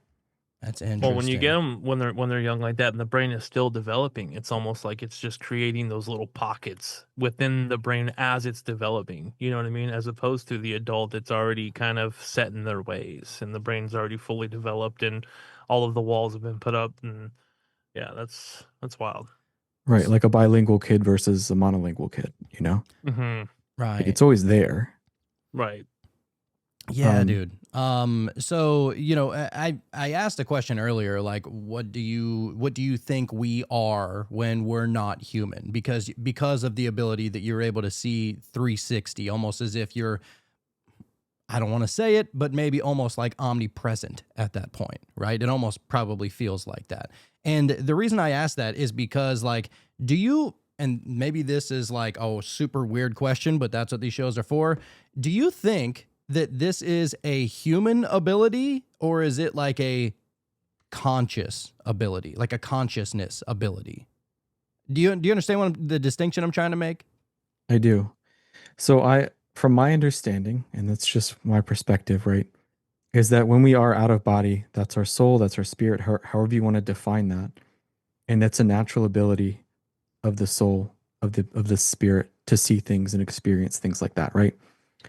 That's interesting. Well, when you get them when they're young like that, and the brain is still developing, it's almost like it's just creating those little pockets within the brain as it's developing. You know what I mean? As opposed to the adult that's already kind of set in their ways, and the brain's already fully developed, and all of the walls have been put up. And yeah, that's wild. Right, like a bilingual kid versus a monolingual kid. You know, Mm-hmm. Right. like it's always there. Right. Yeah, dude. So, you know, I asked a question earlier, like, what do you think we are when we're not human? Because of the ability that you're able to see 360, almost as if you're, I don't want to say it, but maybe almost like omnipresent at that point, right? It almost probably feels like that. And the reason I ask that is because, like, do you, and maybe this is like, oh, super weird question, but that's what these shows are for. Do you think that this is a human ability, or is it like a conscious ability, like a consciousness ability? Do you understand the distinction I'm trying to make? I do. So from my understanding, and that's just my perspective, right, is that when we are out of body, that's our soul, that's our spirit, however you want to define that. And that's a natural ability of the soul, of the spirit to see things and experience things like that, right?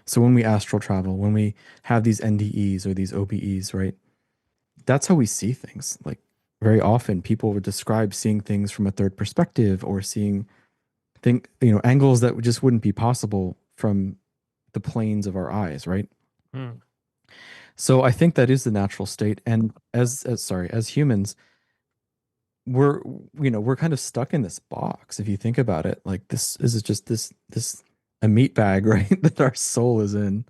So when we astral travel, when we have these NDEs or these OBEs, right? That's how we see things. Like very often people would describe seeing things from a third perspective or seeing angles that just wouldn't be possible from the planes of our eyes, right? Mm. So I think that is the natural state. And as humans, we're kind of stuck in this box. If you think about it, like this is just this a meat bag, right? That our soul is in.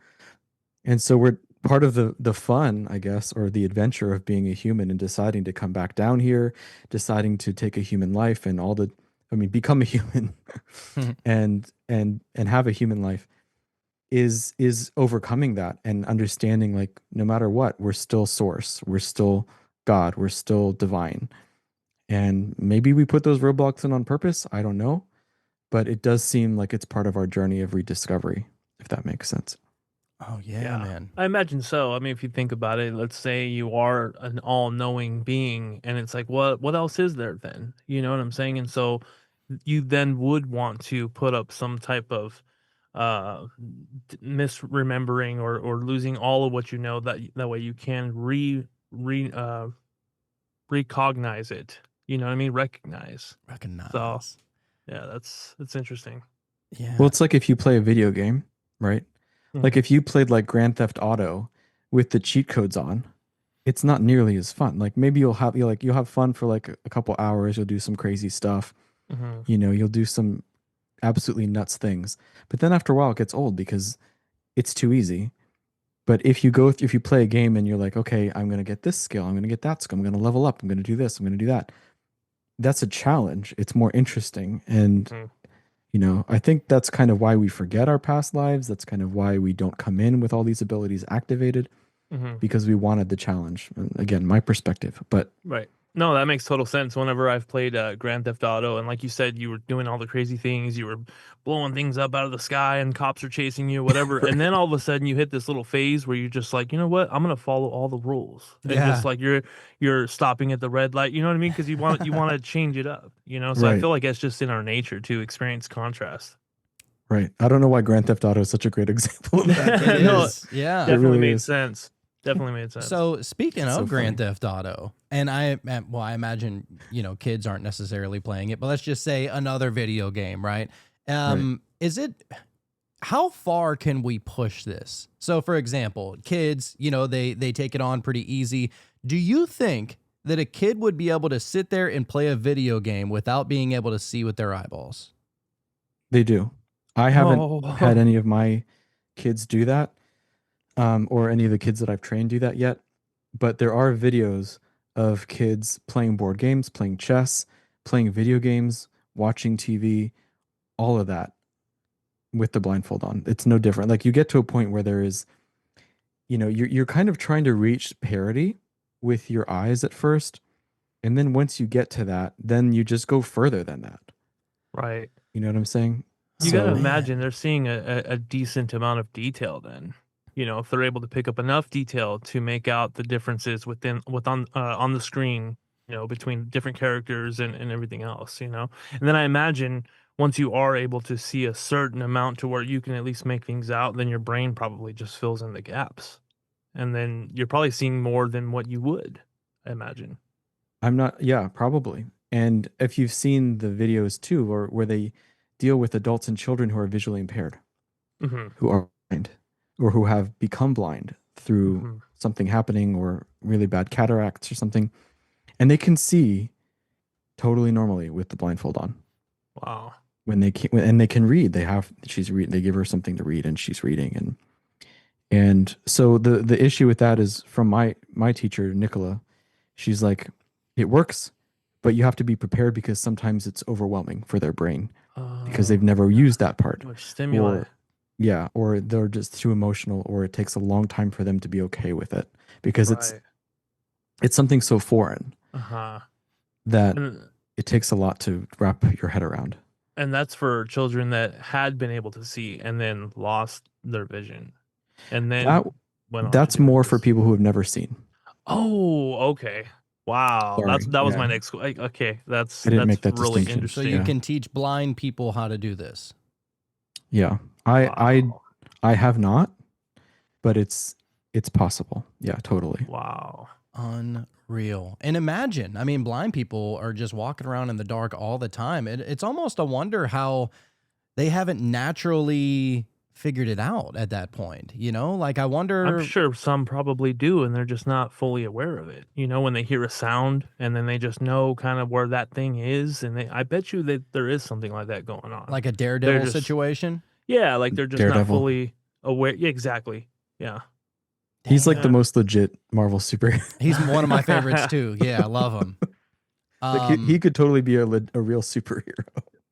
And so we're part of the fun, I guess, or the adventure of being a human and deciding to come back down here, deciding to take a human life and become a human and have a human life is overcoming that and understanding, like, no matter what, we're still source, we're still God, we're still divine. And maybe we put those roadblocks in on purpose. I don't know. But it does seem like it's part of our journey of rediscovery, if that makes sense. Oh yeah, Yeah, man. I imagine so. I mean, if you think about it, let's say you are an all-knowing being, and it's like, what else is there then? You know what I'm saying? And so you then would want to put up some type of uh misremembering or losing all of what you know, that way you can re recognize it. You know what I mean? Recognize. So Recognize. yeah, that's interesting. Well, Yeah. it's like if you play a video game, right? Like Mhm. if you played like Grand Theft Auto with the cheat codes on, it's not nearly as fun. Like maybe you'll have fun for like a couple hours, you'll do some crazy stuff, Mhm. you'll do some absolutely nuts things. But then after a while it gets old because it's too easy. But if you play a game and you're like, okay, I'm gonna get this skill, I'm gonna get that skill, I'm gonna level up, I'm gonna do this, I'm gonna do that. That's a challenge. It's more interesting. And Mhm. I think that's kind of why we forget our past lives. That's kind of why we don't come in with all these abilities activated Mhm. because we wanted the challenge. And again, my perspective. But Right. No, that makes total sense. Whenever I've played Grand Theft Auto, and like you said, you were doing all the crazy things, you were blowing things up out of the sky, and cops are chasing you, whatever. And right, then all of a sudden, you hit this little phase where you're just like, you know what? I'm gonna follow all the rules, and just Yeah. like you're stopping at the red light. You know what I mean? Because you want to change it up. So I right, feel like it's just in our nature to experience contrast. right. I don't know why Grand Theft Auto is such a great example of that, but It it No, is. is. Yeah. It definitely really made is. sense. Definitely made sense. So speaking It's so of Grand funny. Theft Auto, and I imagine kids aren't necessarily playing it, but let's just say another video game, right? Right. Is it how far can we push this? So, for example, kids, they take it on pretty easy. Do you think that a kid would be able to sit there and play a video game without being able to see with their eyeballs? They do. I haven't had Oh, any of my kids do that, or any of the kids that I've trained do that yet. But there are videos of kids playing board games, playing chess, playing video games, watching TV, all of that with the blindfold on. It's no different. Like you get to a point where there is, you're kind of trying to reach parity with your eyes at first, and then once you get to that, then you just go further than that. right. You know what I'm saying? You gotta Oh So man. imagine they're seeing a decent amount of detail then. If they're able to pick up enough detail to make out the differences on the screen, between different characters and everything else. And then I imagine once you are able to see a certain amount to where you can at least make things out, then your brain probably just fills in the gaps. And then you're probably seeing more than what you would, I imagine. I'm not, yeah, probably. And if you've seen the videos too, or where they deal with adults and children who are visually impaired, Hmm. who are blind, or who have become blind through Hmm. something happening or really bad cataracts or something, and they can see totally normally with the blindfold on. Wow. And they can read. They give her something to read and she's reading. And so the issue with that is from my teacher, Nicola, she's like, it works, but you have to be prepared because sometimes it's overwhelming for their brain because they've never Yeah. used that part. Too much stimuli. Or yeah, or they're just too emotional, or it takes a long time for them to be okay with it because Right. it's something so foreign Uh-huh. that And it takes a lot to wrap your head around. And that's for children that had been able to see and then lost their vision and That then went on to that's do more for this. people who have never seen. Oh, okay. Wow. Sorry. That was my Yeah. okay. That's I didn't make that really distinction. So you interesting. Yeah. can teach blind people how to do this. Yeah. I I Wow. I have not, but it's possible. Yeah, totally. Wow. Unreal. And imagine, I mean, blind people are just walking around in the dark all the time. It's almost a wonder how they haven't naturally figured it out at that point. Like I I'm wonder, sure some probably do and they're just not fully aware of it. When they hear a sound and then they just know kind of where that thing is, and I bet you that there is something like that going on. like a They're daredevil just situation. Yeah, like they're just not Daredevil. fully aware. Yeah, exactly. Yeah. He's like the Dang. most legit Marvel superhero. He's one of my favorites too. Yeah, I love him. Like he could totally be a real superhero.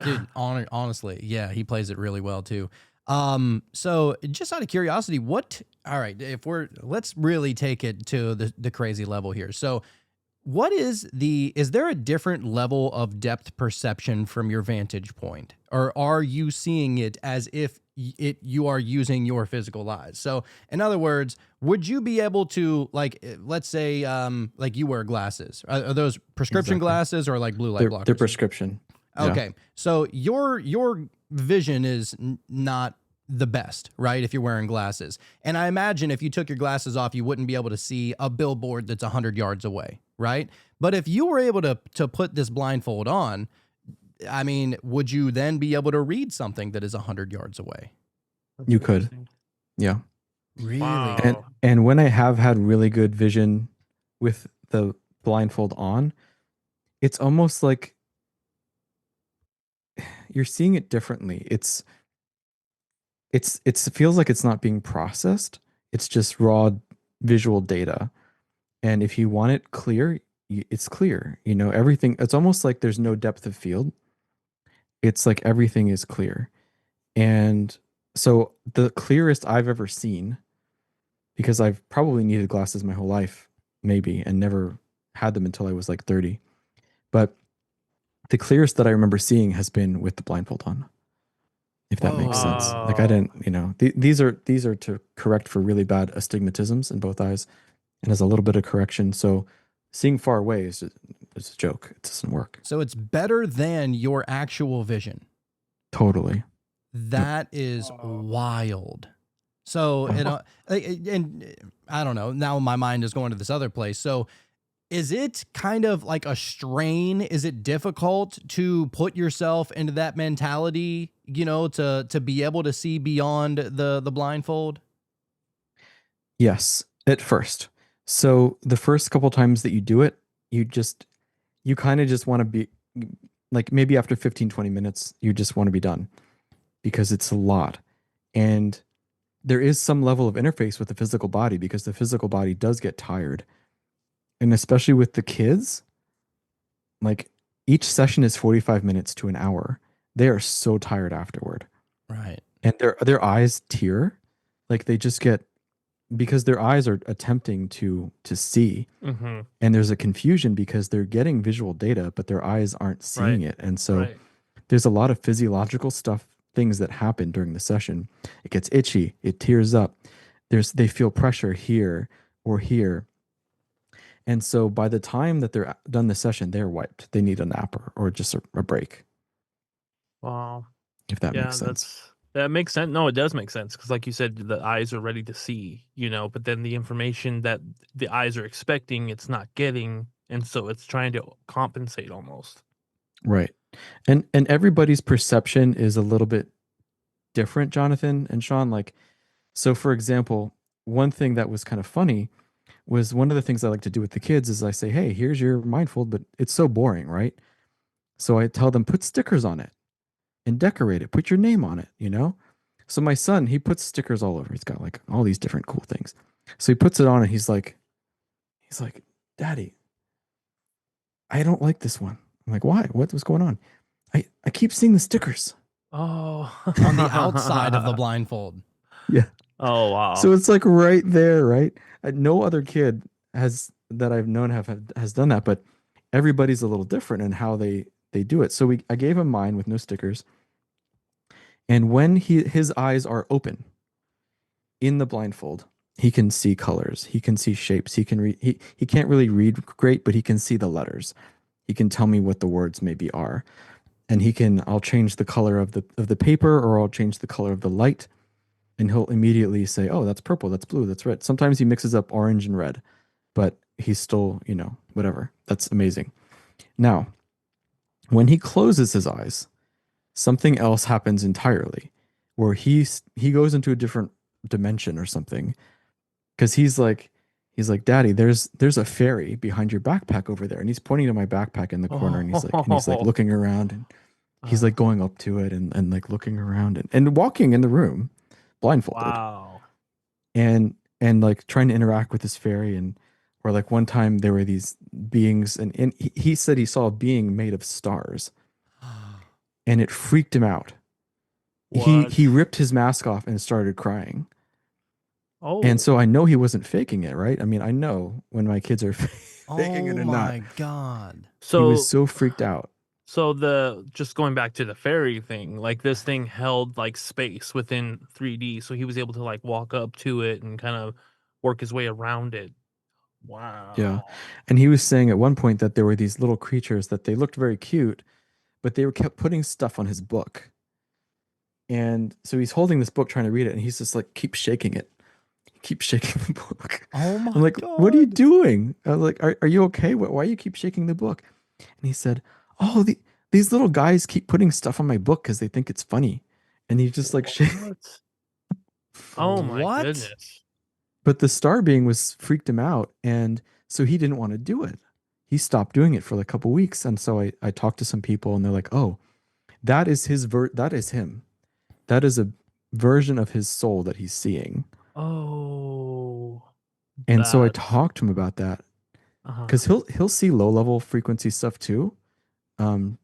Dude, honestly, yeah, he plays it really well too. So just out of curiosity, all right, let's really take it to the crazy level here. So is there a different level of depth perception from your vantage point? Or are you seeing it as if you are using your physical eyes. So in other words, would you be able to, like, let's say like you wear glasses, are those prescription Exactly. glasses or like blue light blockers? They're prescription. Okay. So your vision is not the best, right? If you're wearing glasses. And I imagine if you took your glasses off, you wouldn't be able to see a billboard that's 100 yards away, right? But if you were able to put this blindfold on, I mean, would you then be able to read something that is 100 yards away? You could. Yeah. Really? Wow. And when I have had really good vision with the blindfold on, it's almost like you're seeing it differently. It feels like it's not being processed. It's just raw visual data. And if you want it clear, it's clear. You know, everything, it's almost like there's no depth of field. It's like everything is clear. And so the clearest I've ever seen, because I've probably needed glasses my whole life, maybe, and never had them until I was like 30. But the clearest that I remember seeing has been with the blindfold on, if that makes sense. Like I didn't, you know, these are to correct for really bad astigmatisms in both eyes, and as a little bit of correction. So seeing far away is a joke. It doesn't work. So it's better than your actual vision. Totally. That is wild. So, and I don't know, now my mind is going to this other place. So is it kind of like a strain? Is it difficult to put yourself into that mentality, you know, to be able to see beyond the blindfold? Yes, at first. So the first couple times that you do it, you kind of just want to be like, maybe after 15, 20 minutes, you just want to be done because it's a lot. And there is some level of interface with the physical body because the physical body does get tired. And especially with the kids, like each session is 45 minutes to an hour. They are so tired afterward. Right. And their eyes tear. Like they just get, because their eyes are attempting to see. Mm-hmm. And there's a confusion because they're getting visual data, but their eyes aren't seeing it. And so there's a lot of physiological things that happen during the session. It gets itchy, it tears up. They feel pressure here or here. And so by the time that they're done the session, they're wiped. They need a nap or just a break. Wow. If that makes sense. That makes sense. No, it does make sense because, like you said, the eyes are ready to see, you know, but then the information that the eyes are expecting, it's not getting, and so it's trying to compensate almost. Right. And everybody's perception is a little bit different, Jonathan and Sean. Like, so for example, one thing that was kind of funny was one of the things I like to do with the kids is I say, hey, here's your mindfold, but it's so boring, right? So I tell them, put stickers on it and decorate it. Put your name on it, you know? So my son, he puts stickers all over. He's got like all these different cool things. So he puts it on and he's like, Daddy, I don't like this one. I'm like, why? What's going on? I keep seeing the stickers. Oh. On the outside of the blindfold. Yeah. Oh, wow. So it's like right there, right? No other kid that I've known has done that, but everybody's a little different in how they do it. So I gave him mine with no stickers. And when his eyes are open in the blindfold, he can see colors, he can see shapes, he can read, he can't really read great, but he can see the letters. He can tell me what the words maybe are. And I'll change the color of the paper, or I'll change the color of the light. And he'll immediately say, oh, that's purple, that's blue, that's red. Sometimes he mixes up orange and red, but he's still, you know, whatever. That's amazing. Now, when he closes his eyes, something else happens entirely, where he goes into a different dimension or something. Because he's like, Daddy, there's a fairy behind your backpack over there. And he's pointing to my backpack in the corner, and he's like looking around, and he's like going up to it and like looking around and walking in the room blindfolded. Wow. And like trying to interact with this fairy, or like one time there were these beings, and he said he saw a being made of stars, and it freaked him out. He ripped his mask off and started crying. Oh. And so I know he wasn't faking it, right? I mean, I know when my kids are faking it or not. Oh my God. He was so freaked out. So just going back to the fairy thing, like this thing held like space within 3D, so he was able to like walk up to it and kind of work his way around it. Yeah. Wow. And he was saying at one point that there were these little creatures that they looked very cute, but they were kept putting stuff on his book. And so he's holding this book trying to read it, and he's just like keep shaking it. He keeps shaking the book. Oh I'm my like, what are you God. doing? I was like, are you okay? Why you keep shaking the book? And he said, oh, these little guys keep putting stuff on my book because they think it's funny. And he just like shake. What? Oh my What? goodness. But the star being was freaked him out, and so he didn't want to do it. He stopped doing it for like a couple weeks, and so I talked to some people, and they're like, "Oh, that is that is him. That is a version of his soul that he's seeing." Oh, And so I that's talked to him about that uh-huh. because he'll see low level frequency stuff too,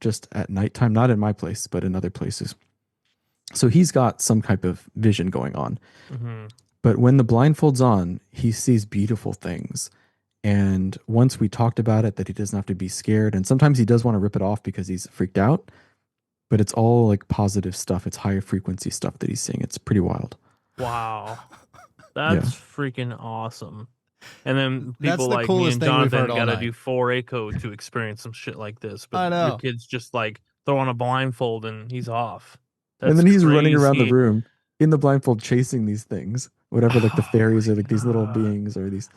just at nighttime, not in my place, but in other places. So he's got some type of vision going on. Mm-hmm. But when the blindfold's on, he sees beautiful things. And once we talked about it, that he doesn't have to be scared. And sometimes he does want to rip it off because he's freaked out, but it's all like positive stuff. It's higher frequency stuff that he's seeing. It's pretty wild. Wow. Yeah. That's freaking awesome. And then That's people the like me coolest and thing we've heard Jonathan all got to night. do 4A code to experience some shit like this. But I your know. kid's just like throw on a blindfold and he's off. And That's then he's running around the crazy. room in the blindfold chasing these things, whatever, like the Oh fairies or my like these little god. beings or these.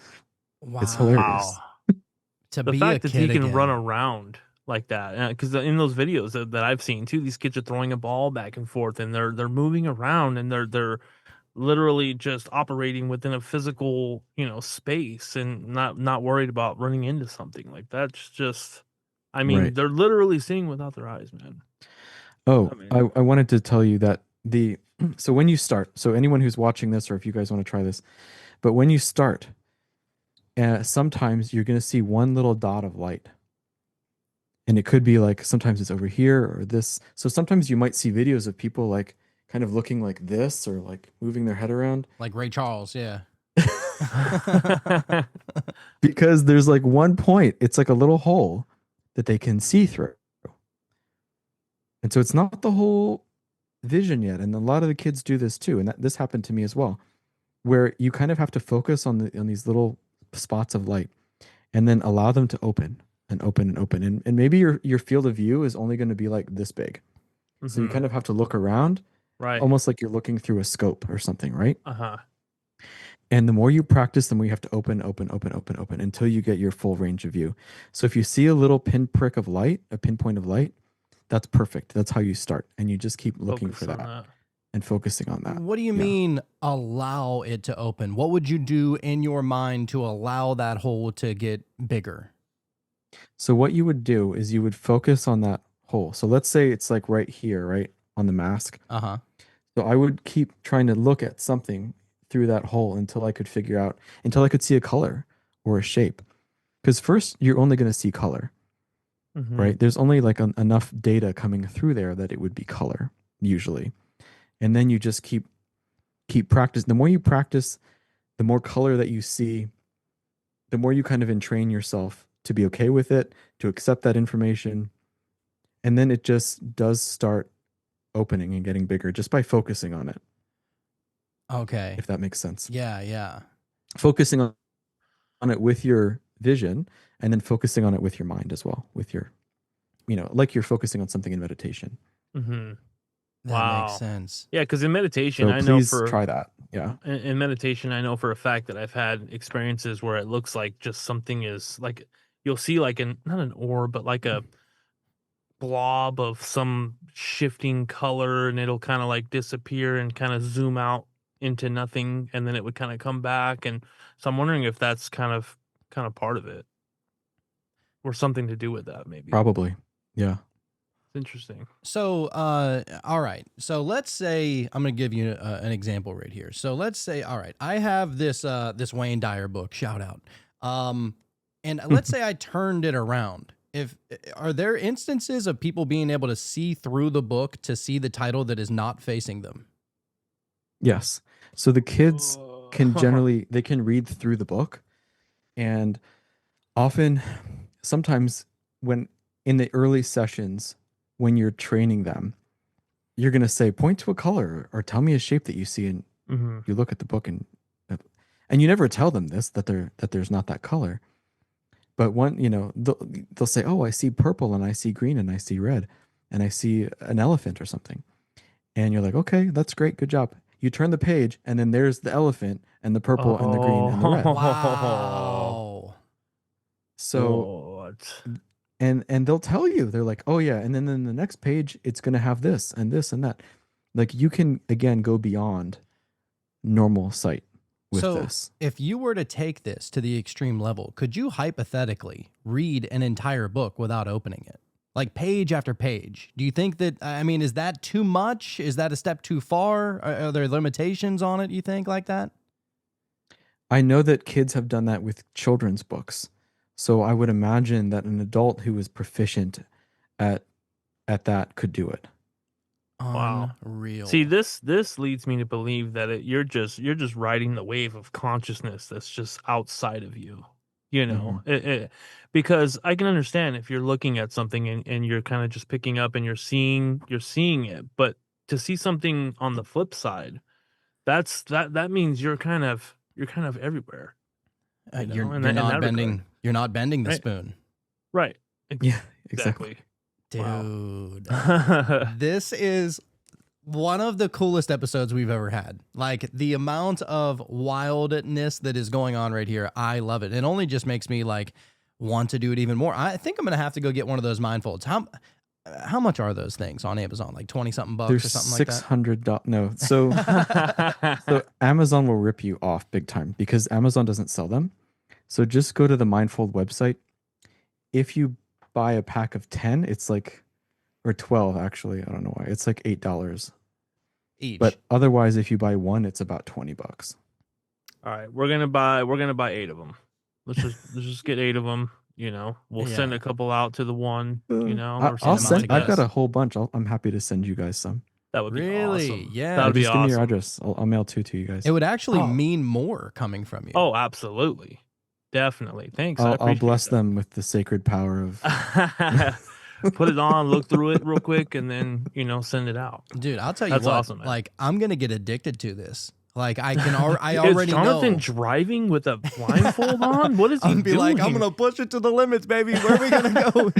It's Wow. hilarious. Wow. To The be a fact that he kid can run again. around like that, because in those videos that I've seen too, these kids are throwing a ball back and forth, and they're moving around, and they're literally just operating within a physical, space, and not worried about running into something. Like that's just, I mean, Right. they're literally seeing without their eyes, man. Oh, Amazing. I wanted to tell you that so when you start, so anyone who's watching this, or if you guys want to try this, but when you start, sometimes you're going to see one little dot of light. And it could be like sometimes it's over here or this. So sometimes you might see videos of people like kind of looking like this or like moving their head around Like Ray Charles, yeah. because there's like one point, it's like a little hole that they can see through. And so it's not the whole vision yet. And a lot of the kids do this too. And this happened to me as well, where you kind of have to focus on these little spots of light and then allow them to open and open and open. And maybe your field of view is only going to be like this big. So you Mhm. kind of have to look around, Right. almost like you're looking through a scope or something, right? Uh-huh. And the more you practice, the more you have to open, open, open, open, open until you get your full range of view. So if you see a little pinprick of light, a pinpoint of light, that's perfect. That's how you start. And you just keep looking Focus for on that that. and focusing on that. What do you Yeah. mean allow it to open? What would you do in your mind to allow that hole to get bigger? So what you would do is you would focus on that hole. So let's say it's like right here, right on the mask. Uh-huh. So I would keep trying to look at something through that hole until I could until I could see a color or a shape. Because first, you're only going to see color, Mm-hmm. right? There's only like enough data coming through there that it would be color usually. And then you just keep practice. The more you practice, the more color that you see, the more you kind of entrain yourself to be okay with it, to accept that information. And then it just does start opening and getting bigger just by focusing on it, Okay. if that makes sense. Yeah, yeah. Focusing on it with your vision and then focusing on it with your mind as well, with your, like you're focusing on something in meditation. Mm-hmm. That makes Wow. sense. Yeah, because in meditation, So I know please try that. Yeah. in meditation, I know for a fact that I've had experiences where it looks like just something is like you'll see like not an orb, but like a blob of some shifting color, and it'll kind of like disappear and kind of zoom out into nothing, and then it would kind of come back. And so I'm wondering if that's kind of part of it, or something to do with that. Maybe Probably. Yeah. it's interesting. So, all right. So let's say I'm going to give you an example right here. So let's say, all right, I have this Wayne Dyer book. Shout out. And let's say I turned it around. Are there instances of people being able to see through the book to see the title that is not facing them? Yes. So the kids can they can read through the book, and often sometimes when in the early sessions, when you're training them, you're going to say, point to a color or tell me a shape that you see. And you look at the book and you never tell them this, that there's not that color. But one, they'll say, oh, I see purple and I see green and I see red and I see an elephant or something. And you're like, okay, that's great. Good job. You turn the page and then there's the elephant and the purple and the green and the red. Wow. So, and they'll tell you, they're like, oh yeah. And then in the next page, it's going to have this and this and that. Like you can, again, go beyond normal sight with this. If you were to take this to the extreme level, could you hypothetically read an entire book without opening it? Like page after page. Do you think that, I mean, is that too much? Is that a step too far? Are there limitations on it, you think, like that? I know that kids have done that with children's books. So I would imagine that an adult who is proficient at that could do it. Wow. Unreal. See, this leads me to believe that you're just riding the wave of consciousness that's just outside of you. Because I can understand if you're looking at something and you're kind of just picking up and you're seeing it, but to see something on the flip side, that means you're kind of everywhere. You're not bending the spoon. Right. Yeah, exactly. Dude, this is one of the coolest episodes we've ever had. Like the amount of wildness that is going on right here, I love it. It only just makes me like want to do it even more. I think I'm gonna have to go get one of those mindfolds. How much are those things on Amazon? Like 20 something bucks or something like that? $600. No, so Amazon will rip you off big time because Amazon doesn't sell them. So just go to the Mindfold website. If you buy a pack of 10, it's like, or 12 actually, I don't know why, it's like $8 each. But otherwise, if you buy one, it's about $20. All right, we're gonna buy 8 of them. Let's just get 8 of them. We'll send a couple out to the one. I'll send. I've got a whole bunch. I'm happy to send you guys some. That would be really awesome. Yeah. That would be just awesome. Give me your address. I'll mail 2 to you guys. It would actually mean more coming from you. Oh, absolutely. Definitely. Thanks. I'll bless them with the sacred power of. Put it on, look through it real quick, and then send it out. Dude, I'll tell you That's what. awesome, man. Like, I'm gonna get addicted to this. Like, I already Is Jonathan know. driving with a blindfold on? What is he I'm doing? like, I'm gonna push it to the limits, baby. Where are we gonna go?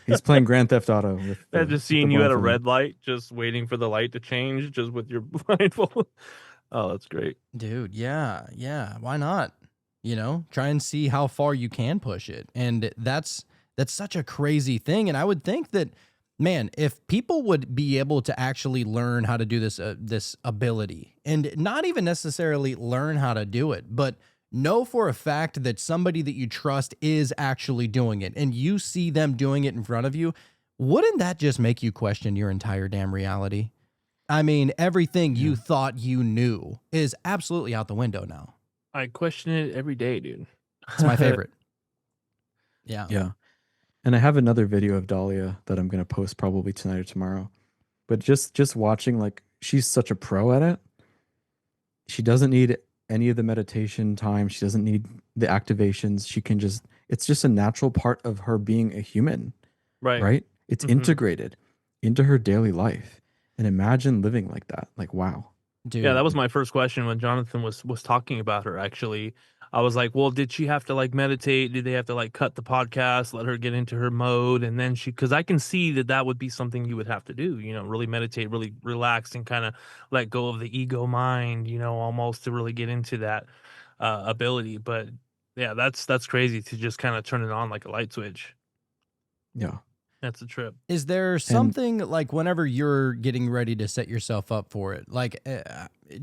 He's playing Grand Theft Auto. With just seeing you at a red light, just waiting for the light to change, just with your blindfold. Oh, that's great, dude. Yeah. Why not? Try and see how far you can push it, and that's such a crazy thing. And I would think that, man, if people would be able to actually learn how to do this ability, and not even necessarily learn how to do it, but know for a fact that somebody that you trust is actually doing it, and you see them doing it in front of you, wouldn't that just make you question your entire damn reality? I mean, everything you thought you knew is absolutely out the window now. I question it every day, dude. It's my favorite. Yeah. And I have another video of Dahlia that I'm going to post probably tonight or tomorrow. But just watching, like, she's such a pro at it. She doesn't need any of the meditation time. She doesn't need the activations. She can it's just a natural part of her being a human. Right? It's integrated into her daily life. And imagine living like that. Like, wow. Dude. Yeah, that was my first question when Jonathan was talking about her. Actually, I was like, well, did she have to like meditate? Did they have to like cut the podcast, let her get into her mode, and then because I can see that would be something you would have to do. Really meditate, really relax, and kind of let go of the ego mind. Almost to really get into that ability. But yeah, that's crazy to just kind of turn it on like a light switch. Yeah. That's a trip. Is there something like whenever you're getting ready to set yourself up for it, like,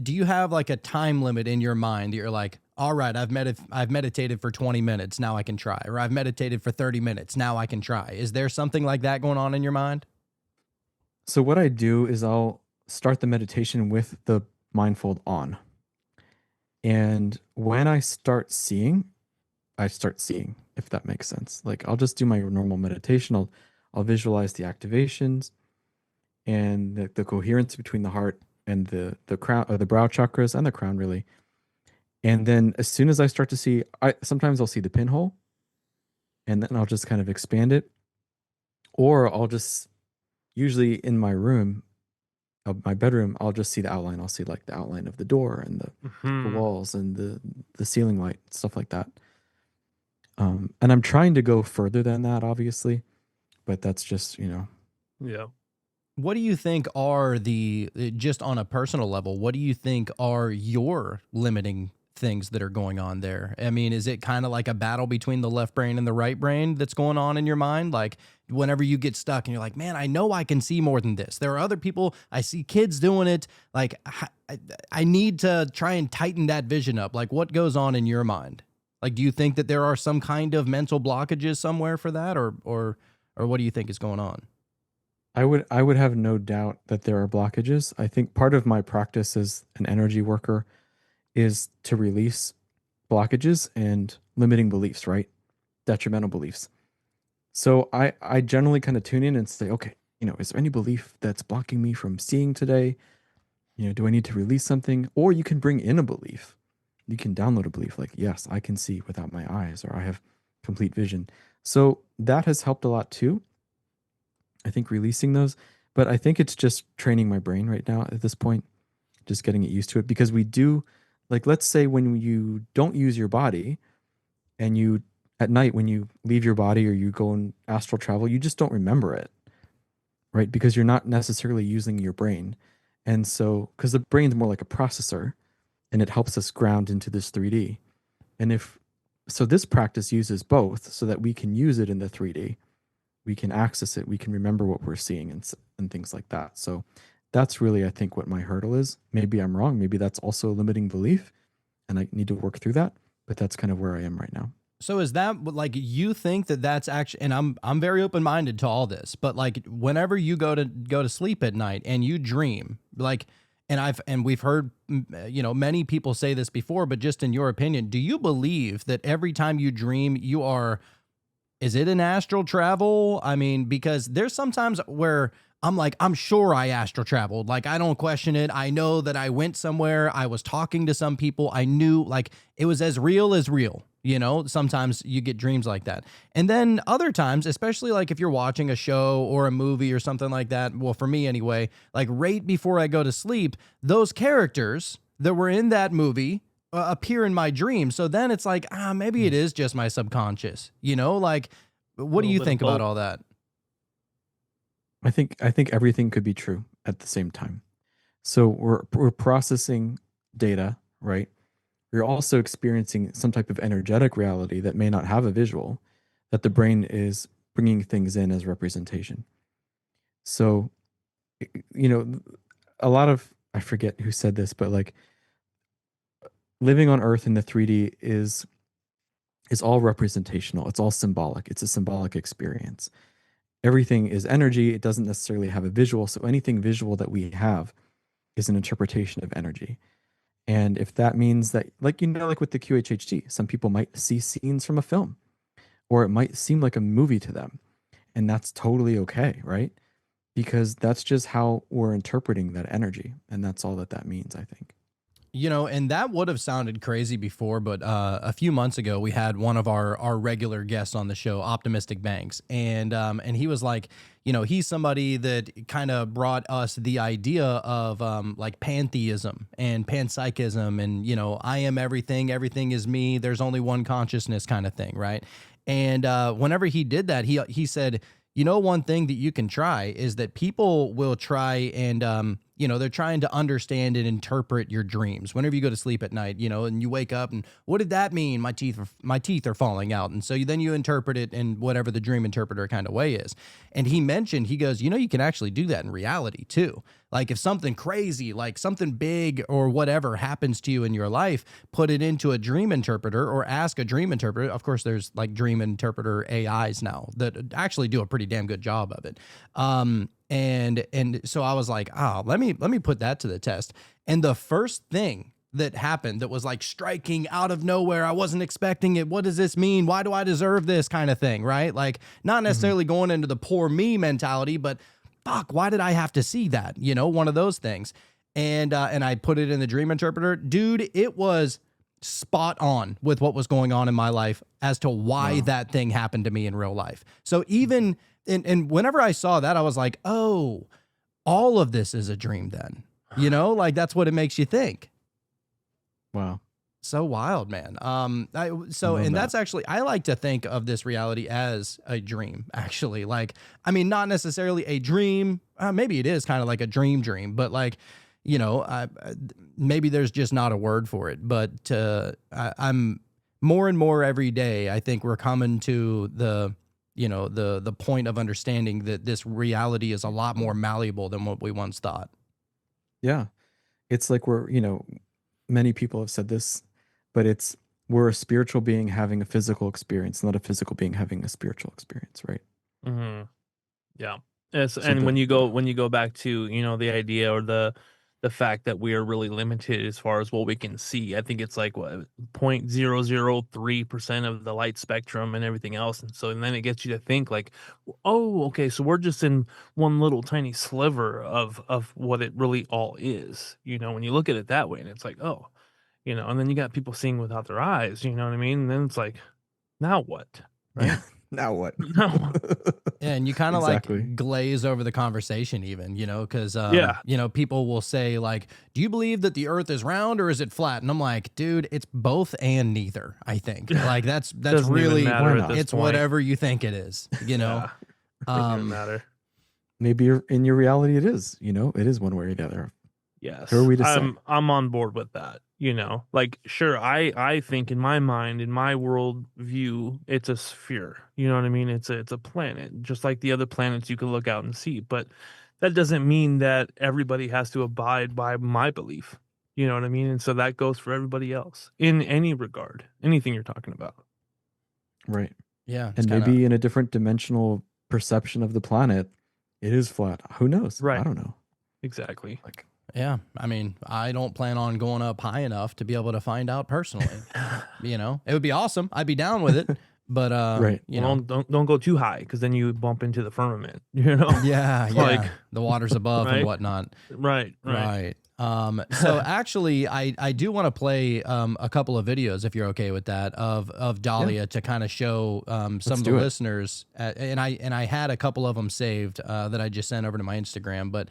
do you have like a time limit in your mind that you're like, all right, I've meditated for 20 minutes, now I can try, or I've meditated for 30 minutes, now I can try. Is there something like that going on in your mind? So what I do is I'll start the meditation with the mindfold on. And when I start seeing, if that makes sense. Like, I'll just do my normal meditation. I'll visualize the activations and the coherence between the heart and the crown, or the brow chakras and the crown, really. And then as soon as I start to see, sometimes I'll see the pinhole, and then I'll just kind of expand it. Or I'll just usually in my room, my bedroom, I'll just see the outline. I'll see like the outline of the door and the Hmm. walls and the ceiling light, stuff like that. And I'm trying to go further than that, obviously, but that's just, Yeah. What do you think are just on a personal level, what do you think are your limiting things that are going on there? I mean, is it kind of like a battle between the left brain and the right brain that's going on in your mind? Like whenever you get stuck and you're like, man, I know I can see more than this. There are other people, I see kids doing it. Like I need to try and tighten that vision up. Like what goes on in your mind? Like, do you think that there are some kind of mental blockages somewhere for that or what do you think is going on? I would have no doubt that there are blockages. I think part of my practice as an energy worker is to release blockages and limiting beliefs, right? Detrimental beliefs. So I generally kind of tune in and say, okay, is there any belief that's blocking me from seeing today? Do I need to release something? Or you can bring in a belief. You can download a belief like, yes, I can see without my eyes, or I have complete vision. So that has helped a lot too. I think releasing those, but I think it's just training my brain right now at this point, just getting it used to it because we do, like, let's say when you don't use your body and you at night when you leave your body or you go in astral travel, you just don't remember it, right? Because you're not necessarily using your brain. And so, because the brain's more like a processor and it helps us ground into this 3D. And so this practice uses both so that we can use it in the 3D. We can access it. We can remember what we're seeing and things like that. So that's really, I think, what my hurdle is. Maybe I'm wrong. Maybe that's also a limiting belief and I need to work through that. But that's kind of where I am right now. So is that like you think that that's actually, and I'm very open minded to all this, but like whenever you go to sleep at night and you dream, like, and we've heard many people say this before, but just in your opinion, do you believe that every time you dream you are, is it an astral travel? I mean, because there's sometimes where I'm like, I'm sure I astral traveled. Like, I don't question it. I know that I went somewhere. I was talking to some people. I knew like it was as real as real. Sometimes you get dreams like that. And then other times, especially like if you're watching a show or a movie or something like that, well, for me anyway, like right before I go to sleep, those characters that were in that movie appear in my dream. So then it's like, maybe it is just my subconscious, like, what do little you bit of think about both. all that? I think everything could be true at the same time. So we're processing data, right? We're also experiencing some type of energetic reality that may not have a visual, that the brain is bringing things in as representation. So, you know, a lot of, I forget who said this, but like living on Earth in the 3D is all representational. It's all symbolic. It's a symbolic experience. Everything is energy. It doesn't necessarily have a visual. So anything visual that we have is an interpretation of energy. And if that means that, like, like with the QHHT, some people might see scenes from a film, or it might seem like a movie to them. And that's totally okay, right? Because that's just how we're interpreting that energy. And that's all that means, I think. And that would have sounded crazy before, but a few months ago, we had one of our regular guests on the show, Optimistic Banks, and he was like, he's somebody that kind of brought us the idea of like pantheism and panpsychism, and I am everything, everything is me. There's only one consciousness, kind of thing, right? And whenever he did that, he said, one thing that you can try is that people will try and they're trying to understand and interpret your dreams whenever you go to sleep at night, and you wake up and what did that mean? My teeth are falling out. And so then you interpret it in whatever the dream interpreter kind of way is. And he mentioned, he goes, you can actually do that in reality too. Like if something crazy, like something big or whatever happens to you in your life, put it into a dream interpreter or ask a dream interpreter. Of course, there's like dream interpreter AIs now that actually do a pretty damn good job of it. And so I was like, let me put that to the test. And the first thing that happened that was like striking out of nowhere, I wasn't expecting it. What does this mean? Why do I deserve this kind of thing? Right? Like not necessarily going into the poor me mentality, but fuck, why did I have to see that? One of those things. And I put it in the dream interpreter. Dude, it was spot on with what was going on in my life as to why that thing happened to me in real life. So even and whenever I saw that, I was like, oh, all of this is a dream then. You know, like that's what it makes you think. Wow. So wild, man. That's actually, I like to think of this reality as a dream, actually. Like, I mean, not necessarily a dream. Maybe it is kind of like a dream, but like, you know, maybe there's just not a word for it. But I'm more and more every day, I think we're coming to the point of understanding that this reality is a lot more malleable than what we once thought. Yeah. It's like many people have said this, but we're a spiritual being having a physical experience, not a physical being having a spiritual experience, right? Mm-hmm. Yeah. And when you go back to, the idea or the fact that we are really limited as far as what we can see, I think it's like 0.003% of the light spectrum and everything else. And then it gets you to think like, oh, okay, so we're just in one little tiny sliver of what it really all is, when you look at it that way. And it's like, oh, and then you got people seeing without their eyes, you know what I mean? And then it's like, now what? Right? Yeah. Now what? No. Yeah, and you kind of Exactly. like glaze over the conversation even, because, Yeah. people will say like, do you believe that the earth is round or is it flat? And I'm like, dude, it's both and neither, I think. Like that's Doesn't really, even matter at this it's point. whatever you think it is, Yeah. Doesn't even matter. Maybe in your reality it is, it is one way or the other. Yes. Who are we to say? I'm on board with that. Like, sure, I think in my mind, in my world view, it's a sphere. You know what I mean? It's a planet, just like the other planets you can look out and see. But that doesn't mean that everybody has to abide by my belief. You know what I mean? And so that goes for everybody else in any regard, anything you're talking about. Right. Yeah. And maybe in a different dimensional perception of the planet, it is flat. Who knows? Right. I don't know. Exactly. Like, yeah. I mean, I don't plan on going up high enough to be able to find out personally. It would be awesome. I'd be down with it. But right. Don't go too high because then you bump into the firmament. Yeah, Like, the waters above right? and whatnot. Right. So actually, I do want to play a couple of videos if you're okay with that of Dahlia to kind of show some of the listeners, and I had a couple of them saved that I just sent over to my Instagram, but.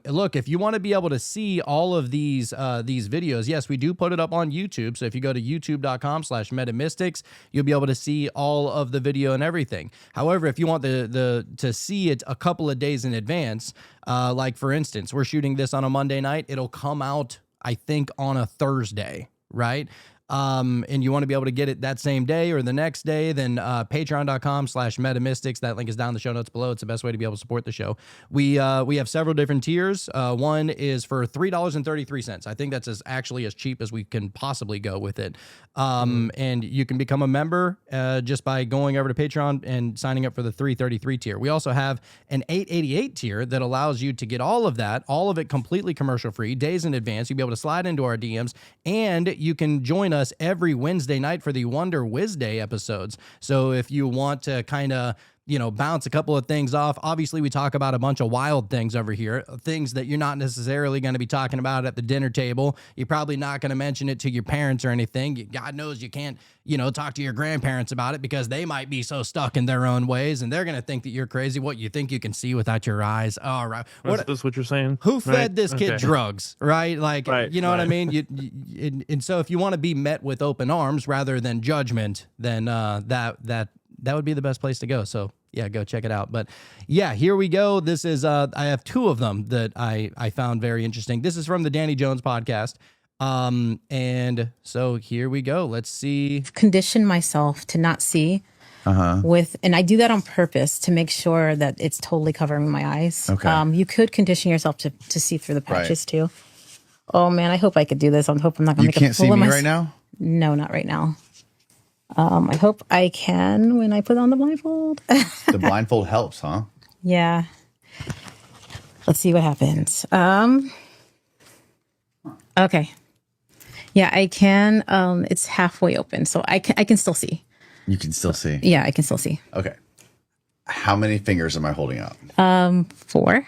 Look, if you want to be able to see all of these videos, yes, we do put it up on YouTube. So if you go to youtube.com/metamystics, you'll be able to see all of the video and everything. However, if you want to see it a couple of days in advance, like for instance, we're shooting this on a Monday night, it'll come out, I think, on a Thursday, right? And you want to be able to get it that same day or the next day, then patreon.com/metamystics. That link is down in the show notes below. It's the best way to be able to support the show. We have several different tiers. One is for $3.33. I think that's actually as cheap as we can possibly go with it. And you can become a member just by going over to Patreon and signing up for the $3.33 tier. We also have an $8.88 tier that allows you to get all of that, all of it completely commercial free, days in advance. You'll be able to slide into our DMs, and you can join us every Wednesday night for the Wonder Wednesday episodes. So if you want to kind of, bounce a couple of things off, obviously we talk about a bunch of wild things over here, things that you're not necessarily going to be talking about at the dinner table. You're probably not going to mention it to your parents or anything. God knows you can't, talk to your grandparents about it because they might be so stuck in their own ways and they're going to think that you're crazy. What you think you can see without your eyes. All right. That's what you're saying? Who fed this kid drugs, right? Like, you know what I mean? And so if you want to be met with open arms rather than judgment, then that would be the best place to go. So yeah, go check it out. But yeah, here we go. This is, I have two of them that I found very interesting. This is from the Danny Jones podcast. And so here we go. Let's see. Condition myself to not see and I do that on purpose to make sure that it's totally covering my eyes. Okay. You could condition yourself to see through the patches too. Oh man, I hope I could do this. I hope I'm not going to make a fool of myself. You can't see me right now? No, not right now. I hope I can when I put on the blindfold. The blindfold helps, huh? Yeah. Let's see what happens. Okay. Yeah, I can. It's halfway open, so I can still see. You can still see? Yeah, I can still see. Okay. How many fingers am I holding up? 4.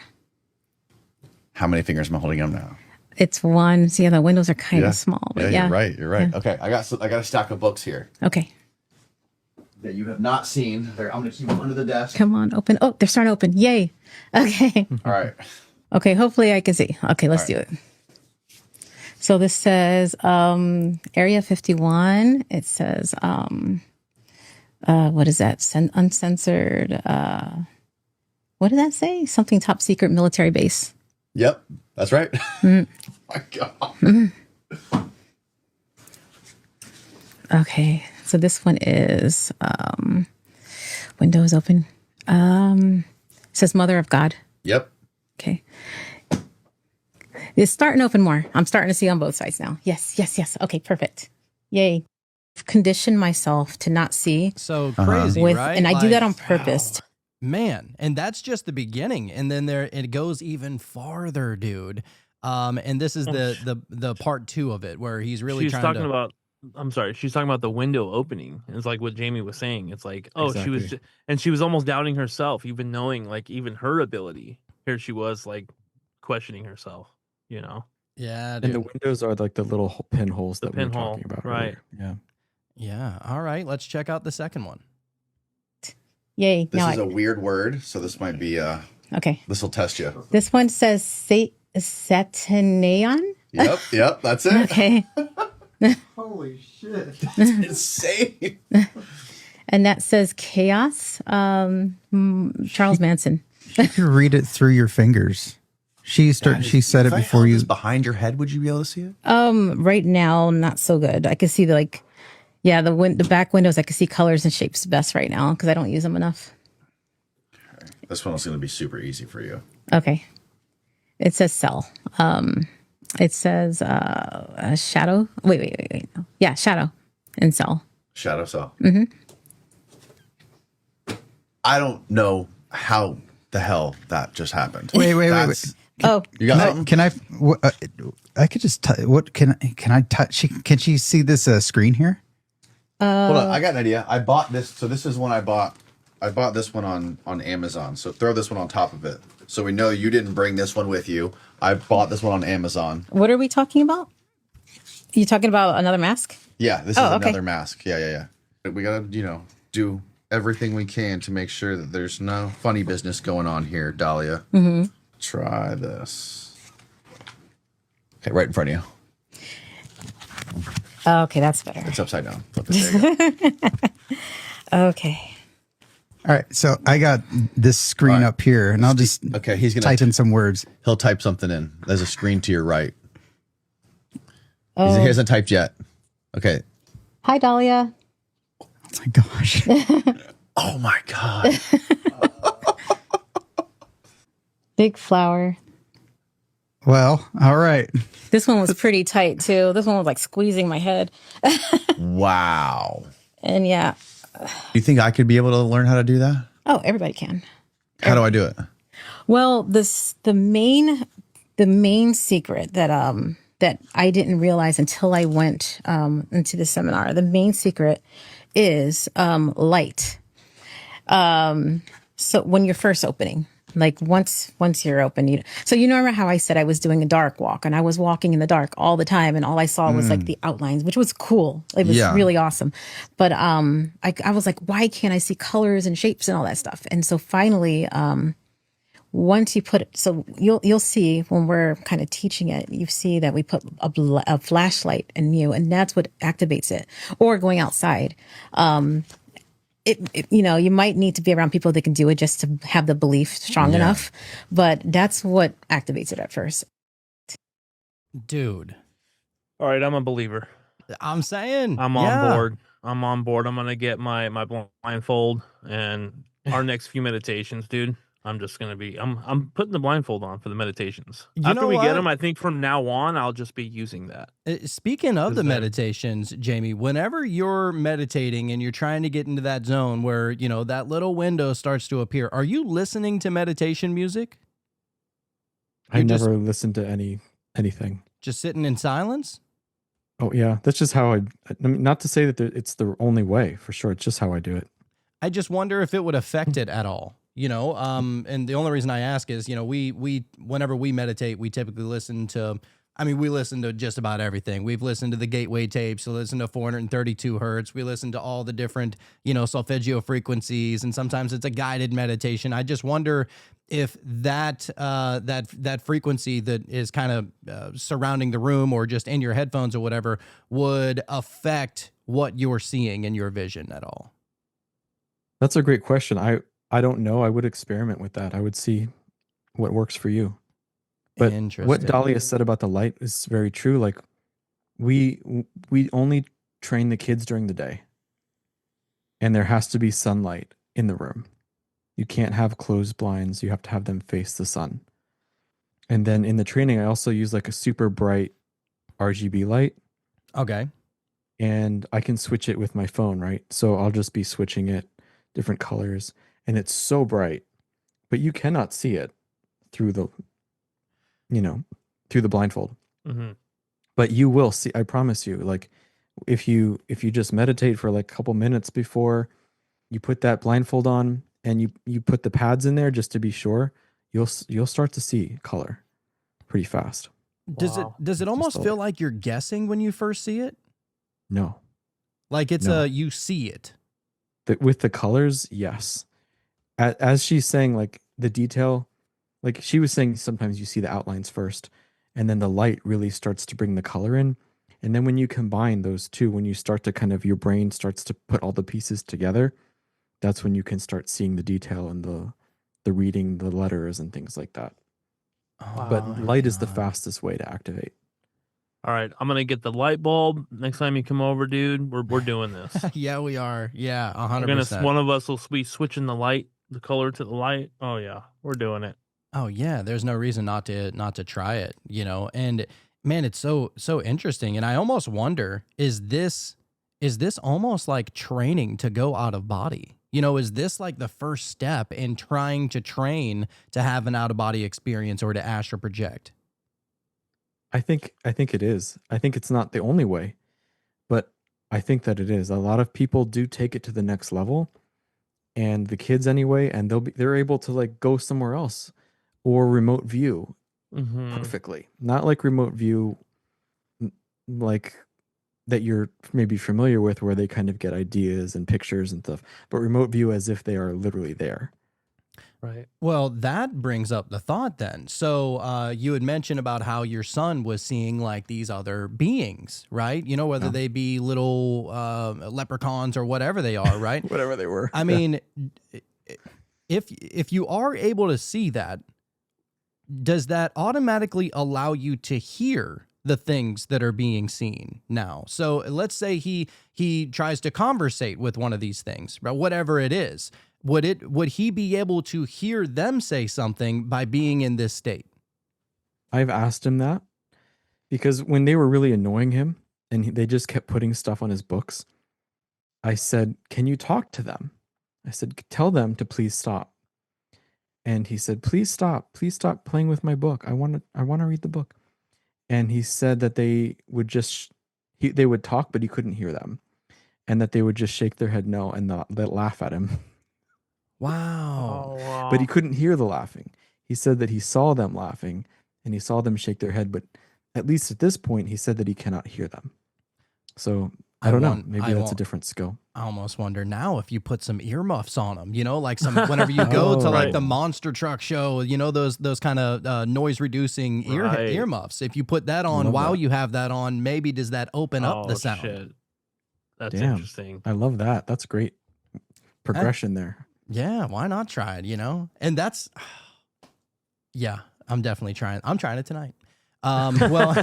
How many fingers am I holding up now? It's one. See, the windows are kind of small. But yeah, you're right. You're right. Yeah. Okay, I got a stack of books here Okay. that you have not seen. I'm going to keep them under the desk. Come on, open. Oh, they're starting to open. Yay. Okay. All right. Okay, hopefully I can see. Okay, let's do it. So this says Area 51. It says what is that? Uncensored. What did that say? Something top secret military base. Yep, that's right. Oh my God. Okay, so this one is Windows open. It says Mother of God. Yep. Okay. It's starting to open more. I'm starting to see on both sides now. Yes, yes, yes. Okay, perfect. Yay. I've conditioned myself to not see. So crazy, right? And I do that on purpose. Man, and that's just the beginning, and then it goes even farther, dude. And this is the part 2 of it where he's really she's talking about. I'm sorry, she's talking about the window opening. It's like what Jamie was saying. It's like, oh, Exactly. she was almost doubting herself, even knowing like even her ability. Here she was like questioning herself. You know. Yeah, dude. And the windows are like the little pinholes that we were pinhole, talking about. right? Earlier. Yeah. All right, let's check out the second one. Yay. This is a weird word, so this might be okay. This will test you. This one says Sataneon. Yep, that's it. Okay. Holy shit. That's insane. And that says chaos. Charles Manson. You can read it through your fingers. She said it before you. Behind your head, would you be able to see it? Right now, not so good. I can see the back windows. I can see colors and shapes best right now because I don't use them enough. Okay. This one is going to be super easy for you. Okay. It says cell. It says shadow. Wait. No. Yeah, shadow and cell. Shadow cell. Mm-hmm. I don't know how the hell that just happened. Wait. Oh, You got something? Can I? I could just. What can I touch? Can she see this screen here? Hold on, I got an idea. I bought this. So this is one I bought. I bought this one on Amazon. So throw this one on top of it. So we know you didn't bring this one with you. I bought this one on Amazon. what are we talking about? You talking about another mask? Yeah, this is okay. another mask. Yeah. We gotta, do everything we can to make sure that there's no funny business going on here, Dahlia. Mm-hmm. Try this. Okay, right in front of you. Okay, that's better. It's upside down. Flip it. There you go. Okay. All right. So I got this screen up here, and I'll just he's gonna type in some words. He'll type something in. There's a screen to your right. Oh. He hasn't typed yet. Okay. Hi, Dahlia. Oh my gosh. Oh my God. Big flower. Well, all right. This one was pretty tight too. This one was like squeezing my head. Wow. And yeah. You think I could be able to learn how to do that? Oh, everybody can. How do I do it? Well, the main secret that I didn't realize until I went into the seminar. The main secret is light. So when you're first opening, like once you're open, so you remember how I said I was doing a dark walk and I was walking in the dark all the time and all I saw was like the outlines, which was cool. It was really awesome. But I was like, why can't I see colors and shapes and all that stuff? And so finally, once you put it, so you'll see when we're kind of teaching it, you see that we put a flashlight in you, and that's what activates it. Or going outside. You might need to be around people that can do it just to have the belief strong enough, but that's what activates it at first. Dude. All right, I'm a believer. I'm saying. I'm on board. I'm going to get my blindfold, and our next few meditations, dude, I'm just going to be, I'm putting the blindfold on for the meditations. After we get them, I think from now on, I'll just be using that. Speaking of the meditations, Jamie, whenever you're meditating and you're trying to get into that zone where, that little window starts to appear, are you listening to meditation music? I never listened to anything. Just sitting in silence? Oh, yeah. That's just how not to say that it's the only way, for sure. It's just how I do it. I just wonder if it would affect it at all. And the only reason I ask is, we whenever we meditate, we typically listen to I mean, we listen to just about everything. We've listened to the Gateway tapes, we listen to 432 hertz. We listen to all the different, solfeggio frequencies, and sometimes it's a guided meditation. I just wonder if that frequency that is kind of surrounding the room or just in your headphones or whatever would affect what you're seeing in your vision at all. That's a great question. I don't know. I would experiment with that. I would see what works for you. But what Dahlia said about the light is very true. Like we only train the kids during the day, and there has to be sunlight in the room. You can't have closed blinds. You have to have them face the sun. And then in the training, I also use like a super bright RGB light. Okay. And I can switch it with my phone, right? So I'll just be switching it different colors, and it's so bright, but you cannot see it through the blindfold. Mm-hmm. But you will see, I promise you. Like if you just meditate for like a couple minutes before you put that blindfold on, and you put the pads in there just to be sure, you'll start to see color pretty fast. Does it almost feel like you're guessing when you first see it? No. Like it's you see it. With the colors, yes. As she's saying, like the detail, like she was saying, sometimes you see the outlines first, and then the light really starts to bring the color in. And then when you combine those two, when you start to kind of, your brain starts to put all the pieces together, that's when you can start seeing the detail and the reading the letters and things like that. Oh, but light is the fastest way to activate. All right, I'm gonna get the light bulb next time you come over, dude. We're doing this. Yeah, we are. Yeah, 100%. One of us will be switching the color to the light. Oh yeah, we're doing it. Oh yeah, there's no reason not to try it, And man, it's so interesting, and I almost wonder, is this almost like training to go out of body? Is this like the first step in trying to train to have an out of body experience or to astral project? I think it is. I think it's not the only way, but I think that it is. A lot of people do take it to the next level, and the kids anyway, and they're able to like go somewhere else or remote view perfectly. Not like remote view like that you're maybe familiar with, where they kind of get ideas and pictures and stuff, but remote view as if they are literally there. Right. Well, that brings up the thought then. So you had mentioned about how your son was seeing like these other beings, right? Whether they be little leprechauns or whatever they are, right? Whatever they were. I mean, if you are able to see that, does that automatically allow you to hear the things that are being seen now? So let's say he tries to conversate with one of these things, right? Whatever it is. Would he be able to hear them say something by being in this state? I've asked him that, because when they were really annoying him and they just kept putting stuff on his books, I said, "Can you talk to them?" I said, "Tell them to please stop." And he said, "Please stop playing with my book. I want to read the book." And he said that they would just they would talk, but he couldn't hear them, and that they would just shake their head no and they'd laugh at him. Wow. Oh, wow. But he couldn't hear the laughing. He said that he saw them laughing and he saw them shake their head, but at least at this point, he said that he cannot hear them. So I don't know. Maybe that's a different skill. I almost wonder now if you put some earmuffs on them, like whenever you go to like the monster truck show, those kind of noise reducing earmuffs. If you put that on while you have that on, maybe does that open up the sound? Shit. That's interesting. I love that. That's great progression there. Yeah, why not try it, And that's, yeah, I'm definitely trying. I'm trying it tonight. Well,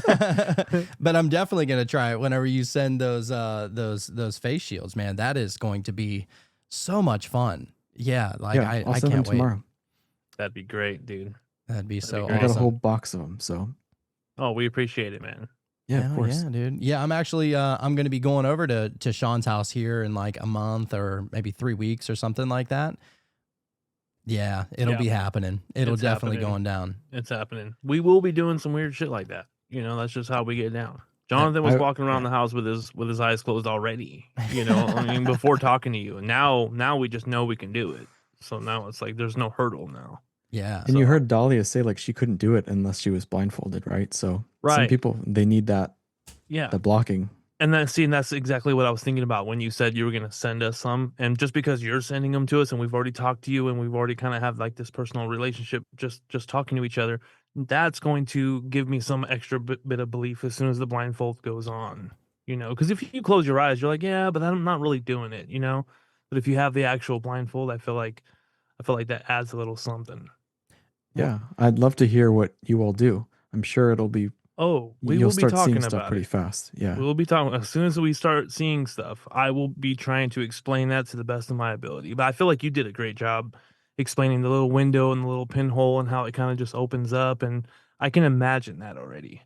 but I'm definitely going to try it whenever you send those face shields, man. That is going to be so much fun. Yeah, like I'll I send can't them tomorrow. That'd be great, dude. That'd be so great. awesome. I got a whole box of them, so. Oh, we appreciate it, man. Yeah, of course. Yeah, dude. Yeah, I'm actually I'm going to be going over to Sean's house here in like a month or maybe 3 weeks or something like that. Yeah, it'll be happening. It'll definitely going down. It's happening. We will be doing some weird shit like that. That's just how we get down. Jonathan was walking around the house with his eyes closed already. I mean, before talking to you. And now we just know we can do it. So now it's like there's no hurdle now. Yeah. And you heard Dahlia say like she couldn't do it unless she was blindfolded, right? So some Right. people, they need that, Yeah. the blocking. And that's exactly what I was thinking about when you said you were going to send us some. And just because you're sending them to us and we've already talked to you and we've already kind of have like this personal relationship, just talking to each other, that's going to give me some extra bit of belief as soon as the blindfold goes on, because if you close your eyes, you're like, yeah, but I'm not really doing it, but if you have the actual blindfold, I feel like that adds a little something. Yeah. I'd love to hear what you all do. I'm sure it'll be, Oh, we you'll will be start seeing talking stuff about pretty it. fast. Yeah. We'll be talking as soon as we start seeing stuff. I will be trying to explain that to the best of my ability. But I feel like you did a great job explaining the little window and the little pinhole and how it kind of just opens up, and I can imagine that already.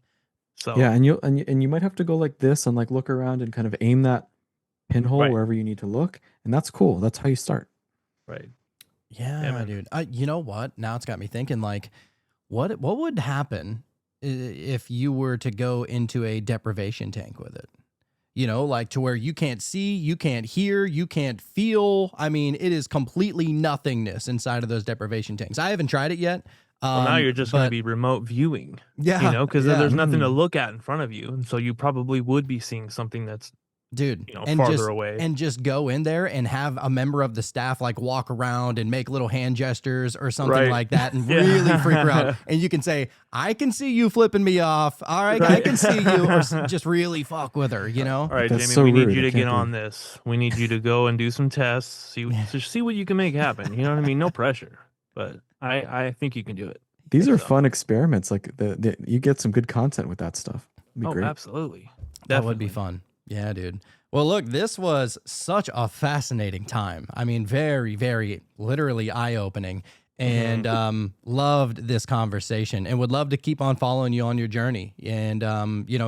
So Yeah. And you might have to go like this and like look around and kind of aim that pinhole Right. wherever you need to look. And that's cool. That's how you start. Right. Yeah, man. dude. You know what? Now it's got me thinking like, what would happen if you were to go into a deprivation tank with it? Like to where you can't see, you can't hear, you can't feel. I mean, it is completely nothingness inside of those deprivation tanks. I haven't tried it yet. Well, now you're just going to be remote viewing, yeah, because yeah. there's nothing to look at in front of you, and so you probably would be seeing something that's dude, and farther away. And just go in there and have a member of the staff like walk around and make little hand gestures or something like that and really freak her out. And you can say, I can see you flipping me off. All right, I can see you. Or just really fuck with her, All right, That's Jamie, so we need rude. you I to can't get on believe- this. We need you to go and do some tests. See what you can make happen. You know what I mean? No pressure, but I think you can do it. These are fun experiments. Like you get some good content with that stuff. It'd be great. Absolutely. That would be fun. Yeah, dude. Well, look, this was such a fascinating time. I mean, very, very literally eye-opening, and loved this conversation and would love to keep on following you on your journey. And,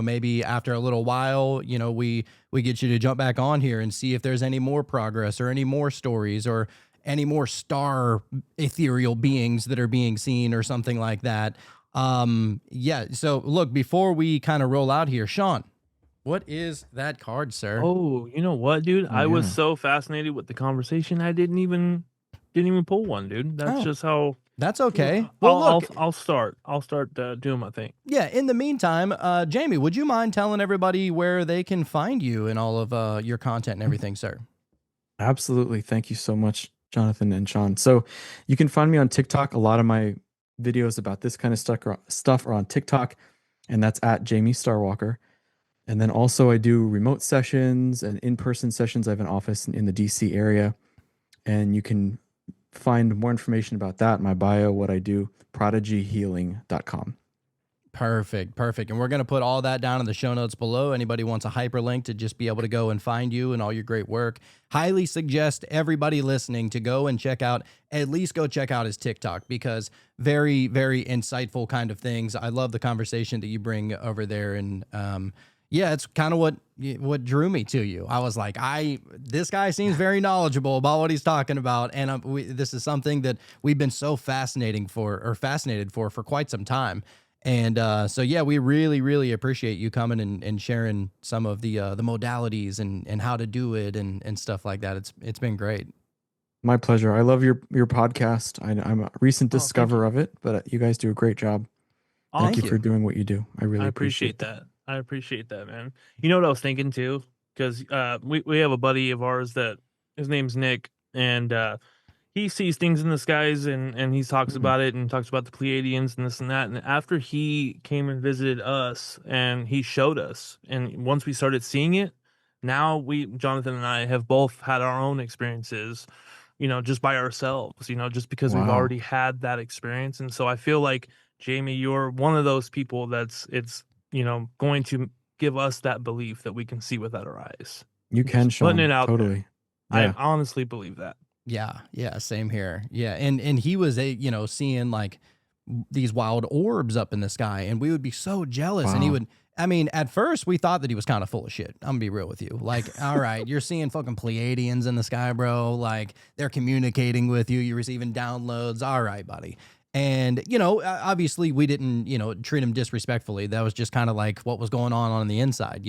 maybe after a little while, we get you to jump back on here and see if there's any more progress or any more stories or any more star ethereal beings that are being seen or something like that. Yeah. So look, before we kind of roll out here, Sean, what is that card, sir? Oh, you know what, dude? I was yeah. so fascinated with the conversation. I didn't even pull one, dude. That's just how. That's okay. Well, look, I'll start doing my thing. Yeah. In the meantime, Jamie, would you mind telling everybody where they can find you and all of your content and everything, sir? Absolutely. Thank you so much, Jonathan and Sean. So you can find me on TikTok. A lot of my videos about this kind of stuff are on TikTok, and that's at Jamie Starwalker. And then also I do remote sessions and in-person sessions. I have an office in the DC area, and you can find more information about that in my bio, what I do, prodigyhealing.com. Perfect. And we're going to put all that down in the show notes below. Anybody wants a hyperlink to just be able to go and find you and all your great work. Highly suggest everybody listening to go and at least go check out his TikTok, because very, very insightful kind of things. I love the conversation that you bring over there. And, yeah, it's kind of what drew me to you. I was like, this guy seems very knowledgeable about what he's talking about, and this is something that we've been so fascinated for quite some time. And so yeah, we really, really appreciate you coming and sharing some of the modalities and how to do it and stuff like that. It's been great. My pleasure. I love your podcast. I'm a recent discoverer of it, but you guys do a great job. Thank you for doing what you do. I really appreciate that. I appreciate that, man. You know what I was thinking too? Because we have a buddy of ours that his name's Nick, and he sees things in the skies and he talks about it and talks about the Pleiadians and this and that. And after he came and visited us and he showed us, and once we started seeing it, now Jonathan and I have both had our own experiences, just by ourselves, just because we've already had that experience. And so I feel like, Jamie, you're one of those people it's going to give us that belief that we can see without our eyes. You can, Sean. Putting it out totally. there. Yeah. I honestly believe that. Yeah, same here. Yeah, and he was seeing like these wild orbs up in the sky, and we would be so jealous. And he would, I mean, at first we thought that he was kind of full of shit. I'm gonna be real with you. Like, all right, you're seeing fucking Pleiadians in the sky, bro. Like, they're communicating with you. You're receiving downloads. All right, buddy. And, obviously we didn't, treat him disrespectfully. That was just kind of like what was going on the inside,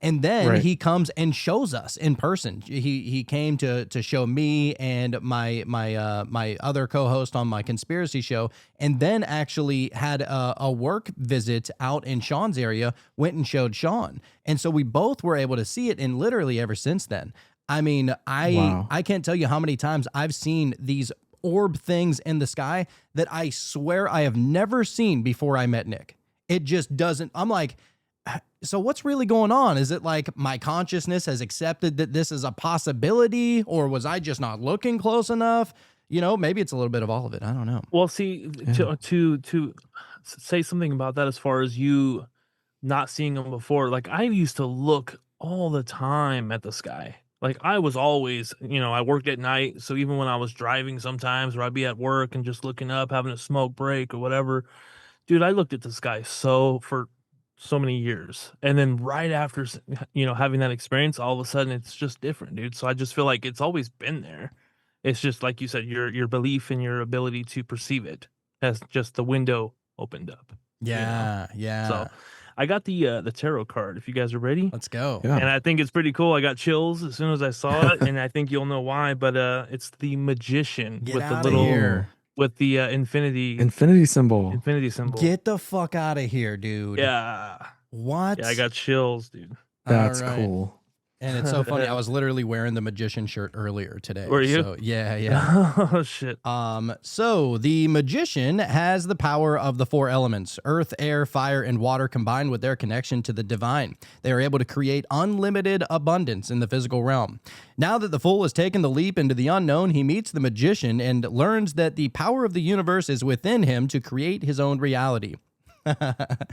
And then Right. he comes and shows us in person. He came to show me and my other co-host on my conspiracy show, and then actually had a work visit out in Sean's area, went and showed Sean. And so we both were able to see it, and literally ever since then. I mean, Wow. I can't tell you how many times I've seen these orb things in the sky that I swear I have never seen before I met Nick. It just doesn't. I'm like, so what's really going on? Is it like my consciousness has accepted that this is a possibility, or was I just not looking close enough? Maybe it's a little bit of all of it. I don't know. Well, see, to say something about that, as far as you not seeing them before, like I used to look all the time at the sky. Like I was always, I worked at night, so even when I was driving sometimes, or I'd be at work and just looking up, having a smoke break or whatever, dude, I looked at the sky for so many years. And then right after, having that experience, all of a sudden it's just different, dude. So I just feel like it's always been there. It's just like you said, your belief and your ability to perceive it has just the window opened up. Yeah, yeah. So I got the tarot card. If you guys are ready, let's go. Yeah. And I think it's pretty cool. I got chills as soon as I saw it, and I think you'll know why. But it's the Magician Get with the outta little here. with the infinity symbol. infinity symbol. Get the fuck out of here, dude. Yeah. What? Yeah, I got chills, dude. That's All right. cool. And it's so funny. I was literally wearing the Magician shirt earlier today. Were you? So, yeah. Oh shit. So the Magician has the power of the four elements: earth, air, fire, and water, combined with their connection to the divine. They are able to create unlimited abundance in the physical realm. Now that the Fool has taken the leap into the unknown, he meets the Magician and learns that the power of the universe is within him to create his own reality.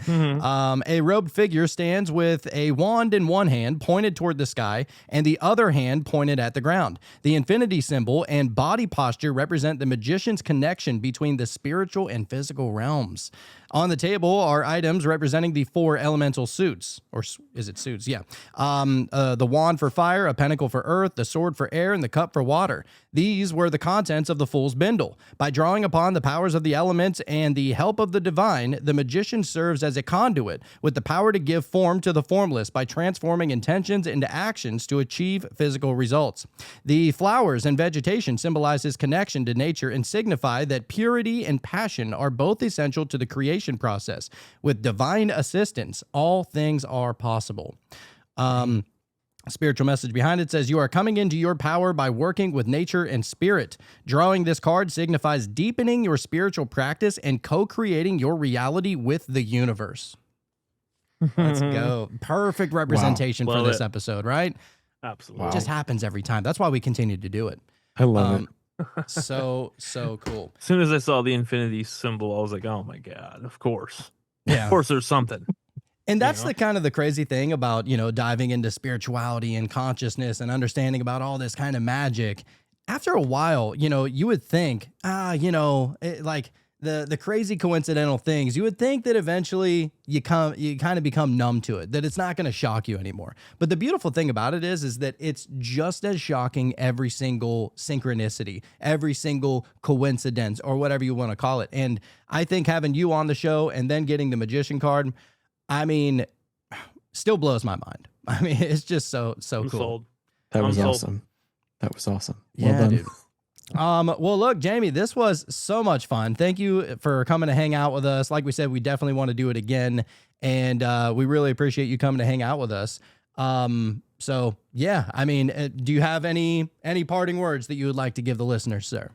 A robed figure stands with a wand in one hand pointed toward the sky and the other hand pointed at the ground. The infinity symbol and body posture represent the magician's connection between the spiritual and physical realms. On the table are items representing the four elemental suits, or is it suits? Yeah. The wand for fire, a pentacle for earth, the sword for air, and the cup for water. These were the contents of the Fool's Bindle. By drawing upon the powers of the elements and the help of the divine, the magician serves as a conduit with the power to give form to the formless by transforming intentions into actions to achieve physical results. The flowers and vegetation symbolize his connection to nature and signify that purity and passion are both essential to the creation process. With divine assistance, all things are possible. Spiritual message behind it says, you are coming into your power by working with nature and spirit. Drawing this card signifies deepening your spiritual practice and co-creating your reality with the universe. Let's go. Perfect representation for this episode, right? Absolutely. It just happens every time. That's why we continue to do it. I love it. So cool. As soon as I saw the infinity symbol, I was like, oh my God, of course. Yeah. Of course there's something. And that's the kind of the crazy thing about, diving into spirituality and consciousness and understanding about all this kind of magic. After a while, you would think, like the crazy coincidental things, you would think that eventually you kind of become numb to it, that it's not going to shock you anymore. But the beautiful thing about it is that it's just as shocking every single synchronicity, every single coincidence, or whatever you want to call it. And I think having you on the show and then getting the Magician card, I mean, still blows my mind. I mean, it's just so I'm cool. sold. That was sold. awesome. That was awesome. Well Yeah, done. dude. Well, look, Jamie, this was so much fun. Thank you for coming to hang out with us. Like we said, we definitely want to do it again, and we really appreciate you coming to hang out with us. So yeah, I mean, do you have any parting words that you would like to give the listeners, sir?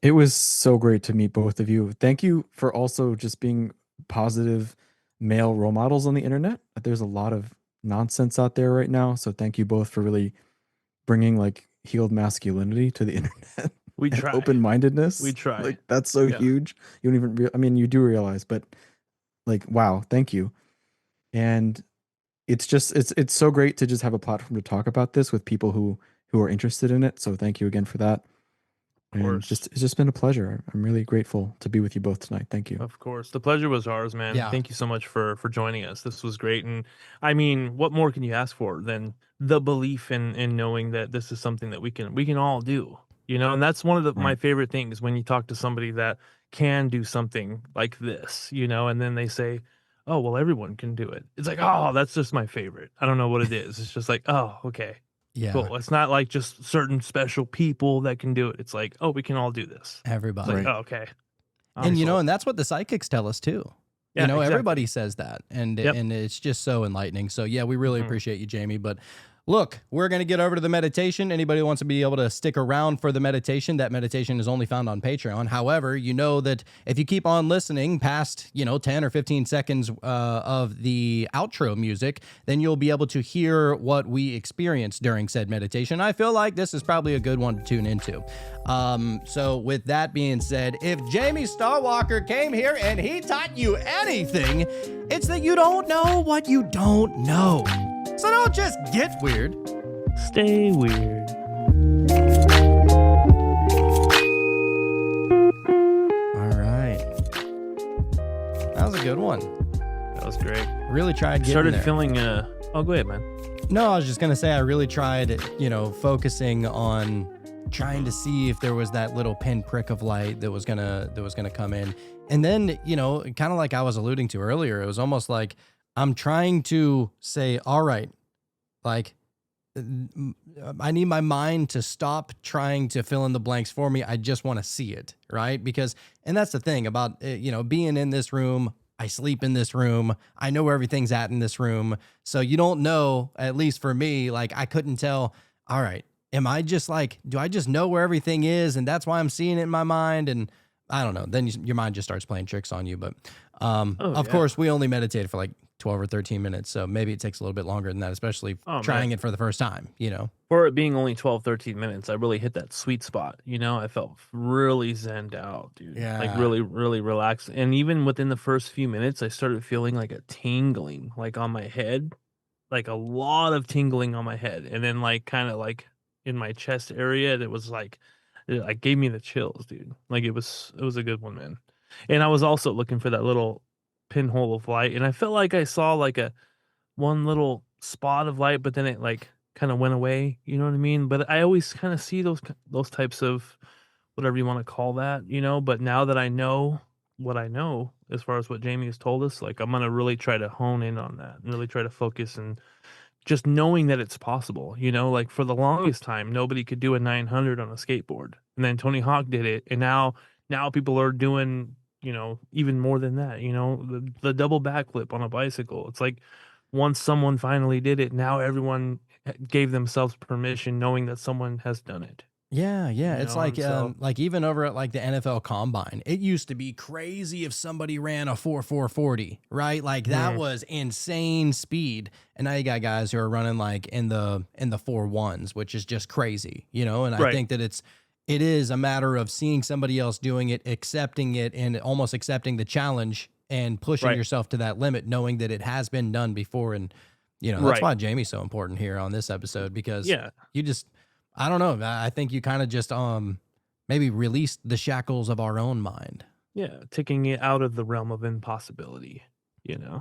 It was so great to meet both of you. Thank you for also just being positive male role models on the internet. There's a lot of nonsense out there right now. So thank you both for really bringing like healed masculinity to the internet. We try. Open-mindedness. We try. Like that's so huge. You don't even, I mean, you do realize, but like, wow, thank you. And it's just, it's so great to just have a platform to talk about this with people who are interested in it. So thank you again for that. And it's just been a pleasure. I'm really grateful to be with you both tonight. Thank you. Of course. The pleasure was ours, man. Yeah. Thank you so much for joining us. This was great. And I mean, what more can you ask for than the belief in knowing that this is something that we can all do? you know, and that's one of my Right. favorite things when you talk to somebody that can do something like this, you know, and then they say, oh, well, everyone can do it. It's like, oh, that's just my favorite. I don't know what it is. It's just like, oh, okay, Yeah. cool. It's not like just certain special people that can do it. It's like, oh, we can all do this. It's Everybody. like, Right. oh, okay. And you know, sold. and that's what the psychics tell us too. Yeah, You know, exactly. everybody says that, and Yep. and it's just so enlightening. So yeah, we really Mhm. appreciate you, Jamie. But look, we're gonna get over to the meditation. Anybody who wants to be able to stick around for the meditation, that meditation is only found on Patreon. However, you know that if you keep on listening past 10 or 15 seconds of the outro music, then you'll be able to hear what we experienced during said meditation. I feel like this is probably a good one to tune into. So with that being said, if Jamie Starwalker came here and he taught you anything, it's that you don't know what you don't know. So don't just get weird. Stay weird. All right. That was a good one. That was great. Really tried getting Started there. feeling oh, go ahead, man. No, I was just gonna say I really tried, focusing on trying to see if there was that little pinprick of light that was gonna come in. And then, kind of like I was alluding to earlier, it was almost like I'm trying to say, all right, like I need my mind to stop trying to fill in the blanks for me. I just want to see it, right? Because, and that's the thing about, being in this room. I sleep in this room. I know where everything's at in this room. So you don't know, at least for me, like I couldn't tell, all right, am I just like, do I just know where everything is? And that's why I'm seeing it in my mind. And I don't know. Then your mind just starts playing tricks on you. But of course, we only meditated for like 12 or 13 minutes. So maybe it takes a little bit longer than that, especially trying it for the first time, For it being only 12, 13 minutes, I really hit that sweet spot. I felt really zenned out, dude. Yeah. Like really, really relaxed. And even within the first few minutes, I started feeling like a tingling, like on my head, like a lot of tingling on my head. And then like kind of like in my chest area, it was like, it like gave me the chills, dude. Like it was a good one, man. And I was also looking for that little pinhole of light. And I felt like I saw like one little spot of light, but then it like kind of went away. You know what I mean? But I always kind of see those types of whatever you want to call that, But now that I know what I know, as far as what Jamie has told us, like I'm gonna really try to hone in on that and really try to focus and just knowing that it's possible. Like for the longest time, nobody could do a 900 on a skateboard, and then Tony Hawk did it, and now people are doing even more than that. The double backflip on a bicycle. It's like once someone finally did it, now everyone gave themselves permission, knowing that someone has done it. Yeah, it's like so like even over at like the NFL Combine, it used to be crazy if somebody ran a 4.40, right? Like that was insane speed, and now you got guys who are running like in the 4.1s, which is just crazy, And I think that it is a matter of seeing somebody else doing it, accepting it, and almost accepting the challenge and pushing yourself to that limit, knowing that it has been done before, and that's why Jamie's so important here on this episode, because you just. I don't know. I think you kind of just maybe released the shackles of our own mind. Yeah, taking it out of the realm of impossibility, Yeah.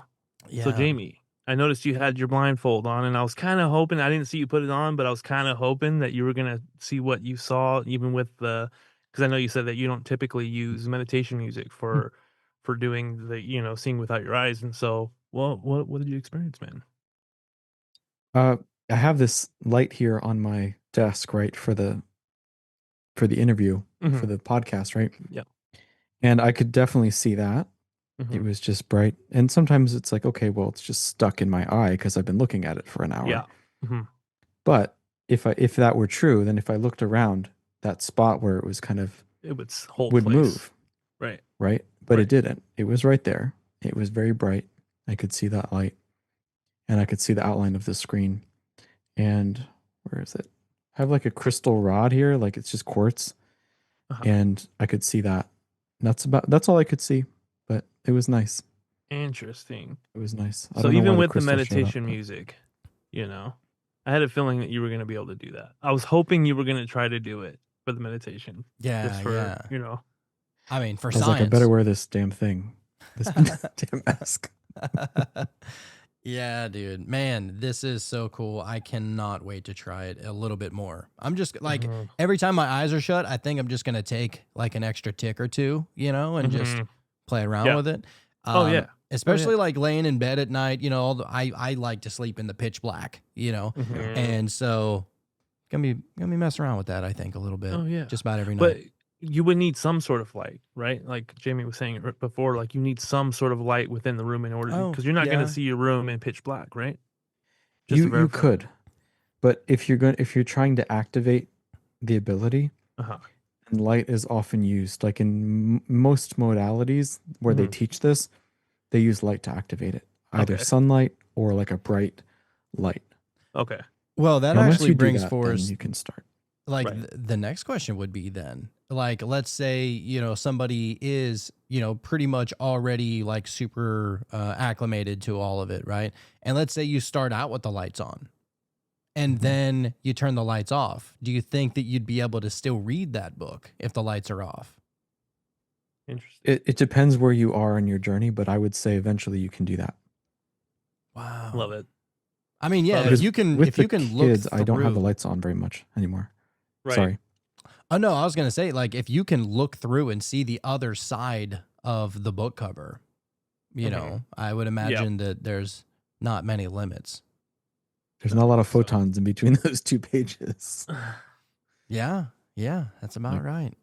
So Jamie, I noticed you had your blindfold on, and I was kind of hoping, I didn't see you put it on, but I was kind of hoping that you were going to see what you saw, even with because I know you said that you don't typically use meditation music for doing the, seeing without your eyes. And so, what did you experience, man? I have this light here on my desk, right, for the interview, for the podcast, right? Yeah. And I could definitely see that. It was just bright. And sometimes it's like, okay, well, it's just stuck in my eye because I've been looking at it for an hour. Yeah. But if that were true, then if I looked around, that spot where it was kind of it would move. Right. Right? But it didn't. It was right there. It was very bright. I could see that light. And I could see the outline of the screen. And where is it? I have like a crystal rod here, like it's just quartz. And I could see that. That's all I could see. But it was nice. Interesting. It was nice. So even with the meditation music, I had a feeling that you were going to be able to do that. I was hoping you were going to try to do it for the meditation. Yeah, just for, I mean, for I was science. like, I better wear this damn thing. This damn mask. Yeah, dude. Man, this is so cool. I cannot wait to try it a little bit more. I'm just like, every time my eyes are shut, I think I'm just going to take like an extra tick or two, and just play around with it. Especially like laying in bed at night, I like to sleep in the pitch black, and so gonna be messing around with that, I think, a little bit. Just about every night. But you would need some sort of light, right? Like Jamie was saying before, like you need some sort of light within the room in order because you're not going to see your room in pitch black, right? You could, but if you're trying to activate the ability, and light is often used, like in most modalities where they teach this, they use light to activate it, either sunlight or like a bright light. Okay. Well, that actually brings forth. You can start. Like the next question would be then, like, let's say, somebody is, pretty much already like super acclimated to all of it, right? And let's say you start out with the lights on and then you turn the lights off. Do you think that you'd be able to still read that book if the lights are off? Interesting. It depends where you are in your journey, but I would say eventually you can do that. Wow. Love it. I mean, yeah, if you can look kids, I don't have the lights on very much anymore. Right. Sorry. Oh no, I was gonna say, like, if you can look through and see the other side of the book cover, I would imagine that there's not many limits. There's not a lot of photons in between those two pages. Yeah, that's about right.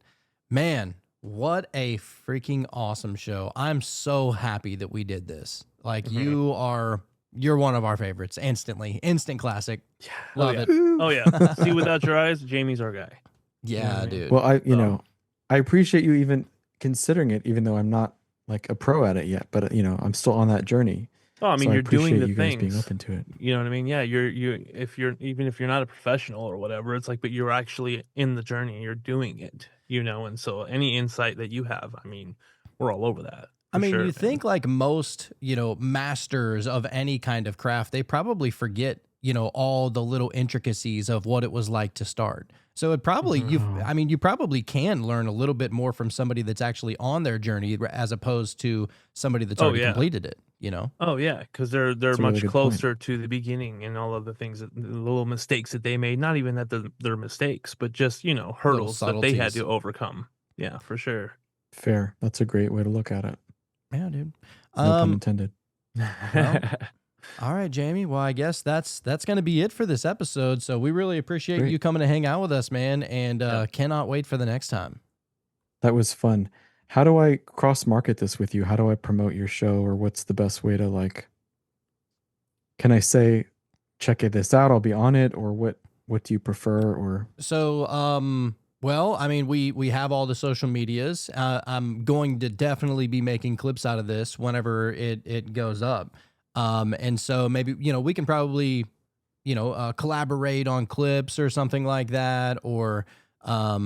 Man, what a freaking awesome show. I'm so happy that we did this. Like, you're one of our favorites. Instant classic. Yeah. Love it. Oh yeah. See without your eyes, Jamie's our guy. Yeah, dude. Well, I appreciate you even considering it, even though I'm not like a pro at it yet, but I'm still on that journey. Oh, I mean, so you're doing the you guys things. being open to it. You know what I mean? Yeah, even if you're not a professional or whatever, it's like, but you're actually in the journey. You're doing it. And so any insight that you have, I mean, we're all over that. I mean, you think like most, masters of any kind of craft, they probably forget, all the little intricacies of what it was like to start. So it probably, you probably can learn a little bit more from somebody that's actually on their journey as opposed to somebody that's already completed it, Oh yeah, because they're much closer to the beginning and all of the things, the little mistakes that they made. Not even that they're mistakes, but just hurdles that they had to overcome. Yeah, for sure. Fair. That's a great way to look at it. Yeah, dude. No pun intended. Well, all right, Jamie. Well, I guess that's going to be it for this episode. So we really appreciate you coming to hang out with us, man, and cannot wait for the next time. That was fun. How do I cross market this with you? How do I promote your show, or what's the best way to can I say, check this out, I'll be on it, or what do you prefer? Or so, well, I mean, we have all the social medias. I'm going to definitely be making clips out of this whenever it goes up. And so maybe, we can probably, collaborate on clips or something like that. Or, I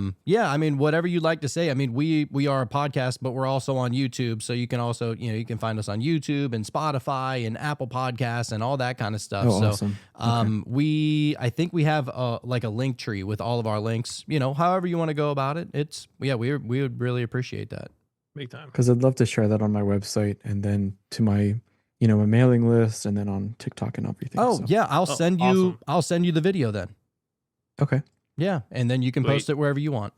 mean, whatever you'd like to say. I mean, we are a podcast, but we're also on YouTube. So you can also, you can find us on YouTube and Spotify and Apple Podcasts and all that kind of stuff. Oh, so, awesome. Okay. I think we have like a link tree with all of our links, however you want to go about it. We would really appreciate that. Big time. Because I'd love to share that on my website and then to my, my mailing list and then on TikTok and everything. Oh, yeah. I'll send you the video then. Okay. Yeah. And then you can post it wherever you want.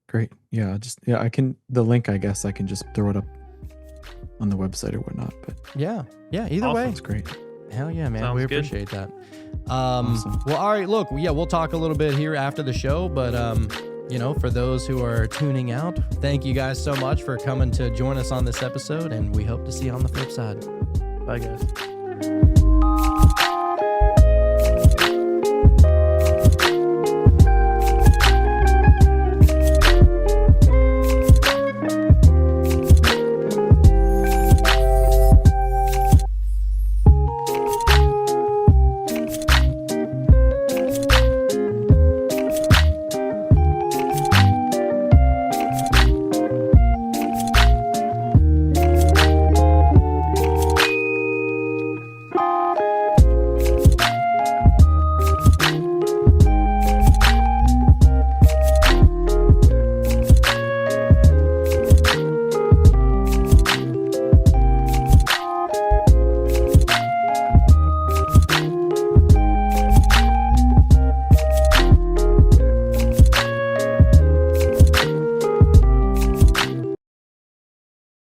Great. Yeah. I can, the link, I guess I can just throw it up on the website or whatnot, but yeah. Either way. That's great. Hell yeah, man. Sounds we good. appreciate that. Awesome. Well, all right, look, we'll talk a little bit here after the show, but for those who are tuning out, thank you guys so much for coming to join us on this episode, and we hope to see you on the flip side. Bye, guys.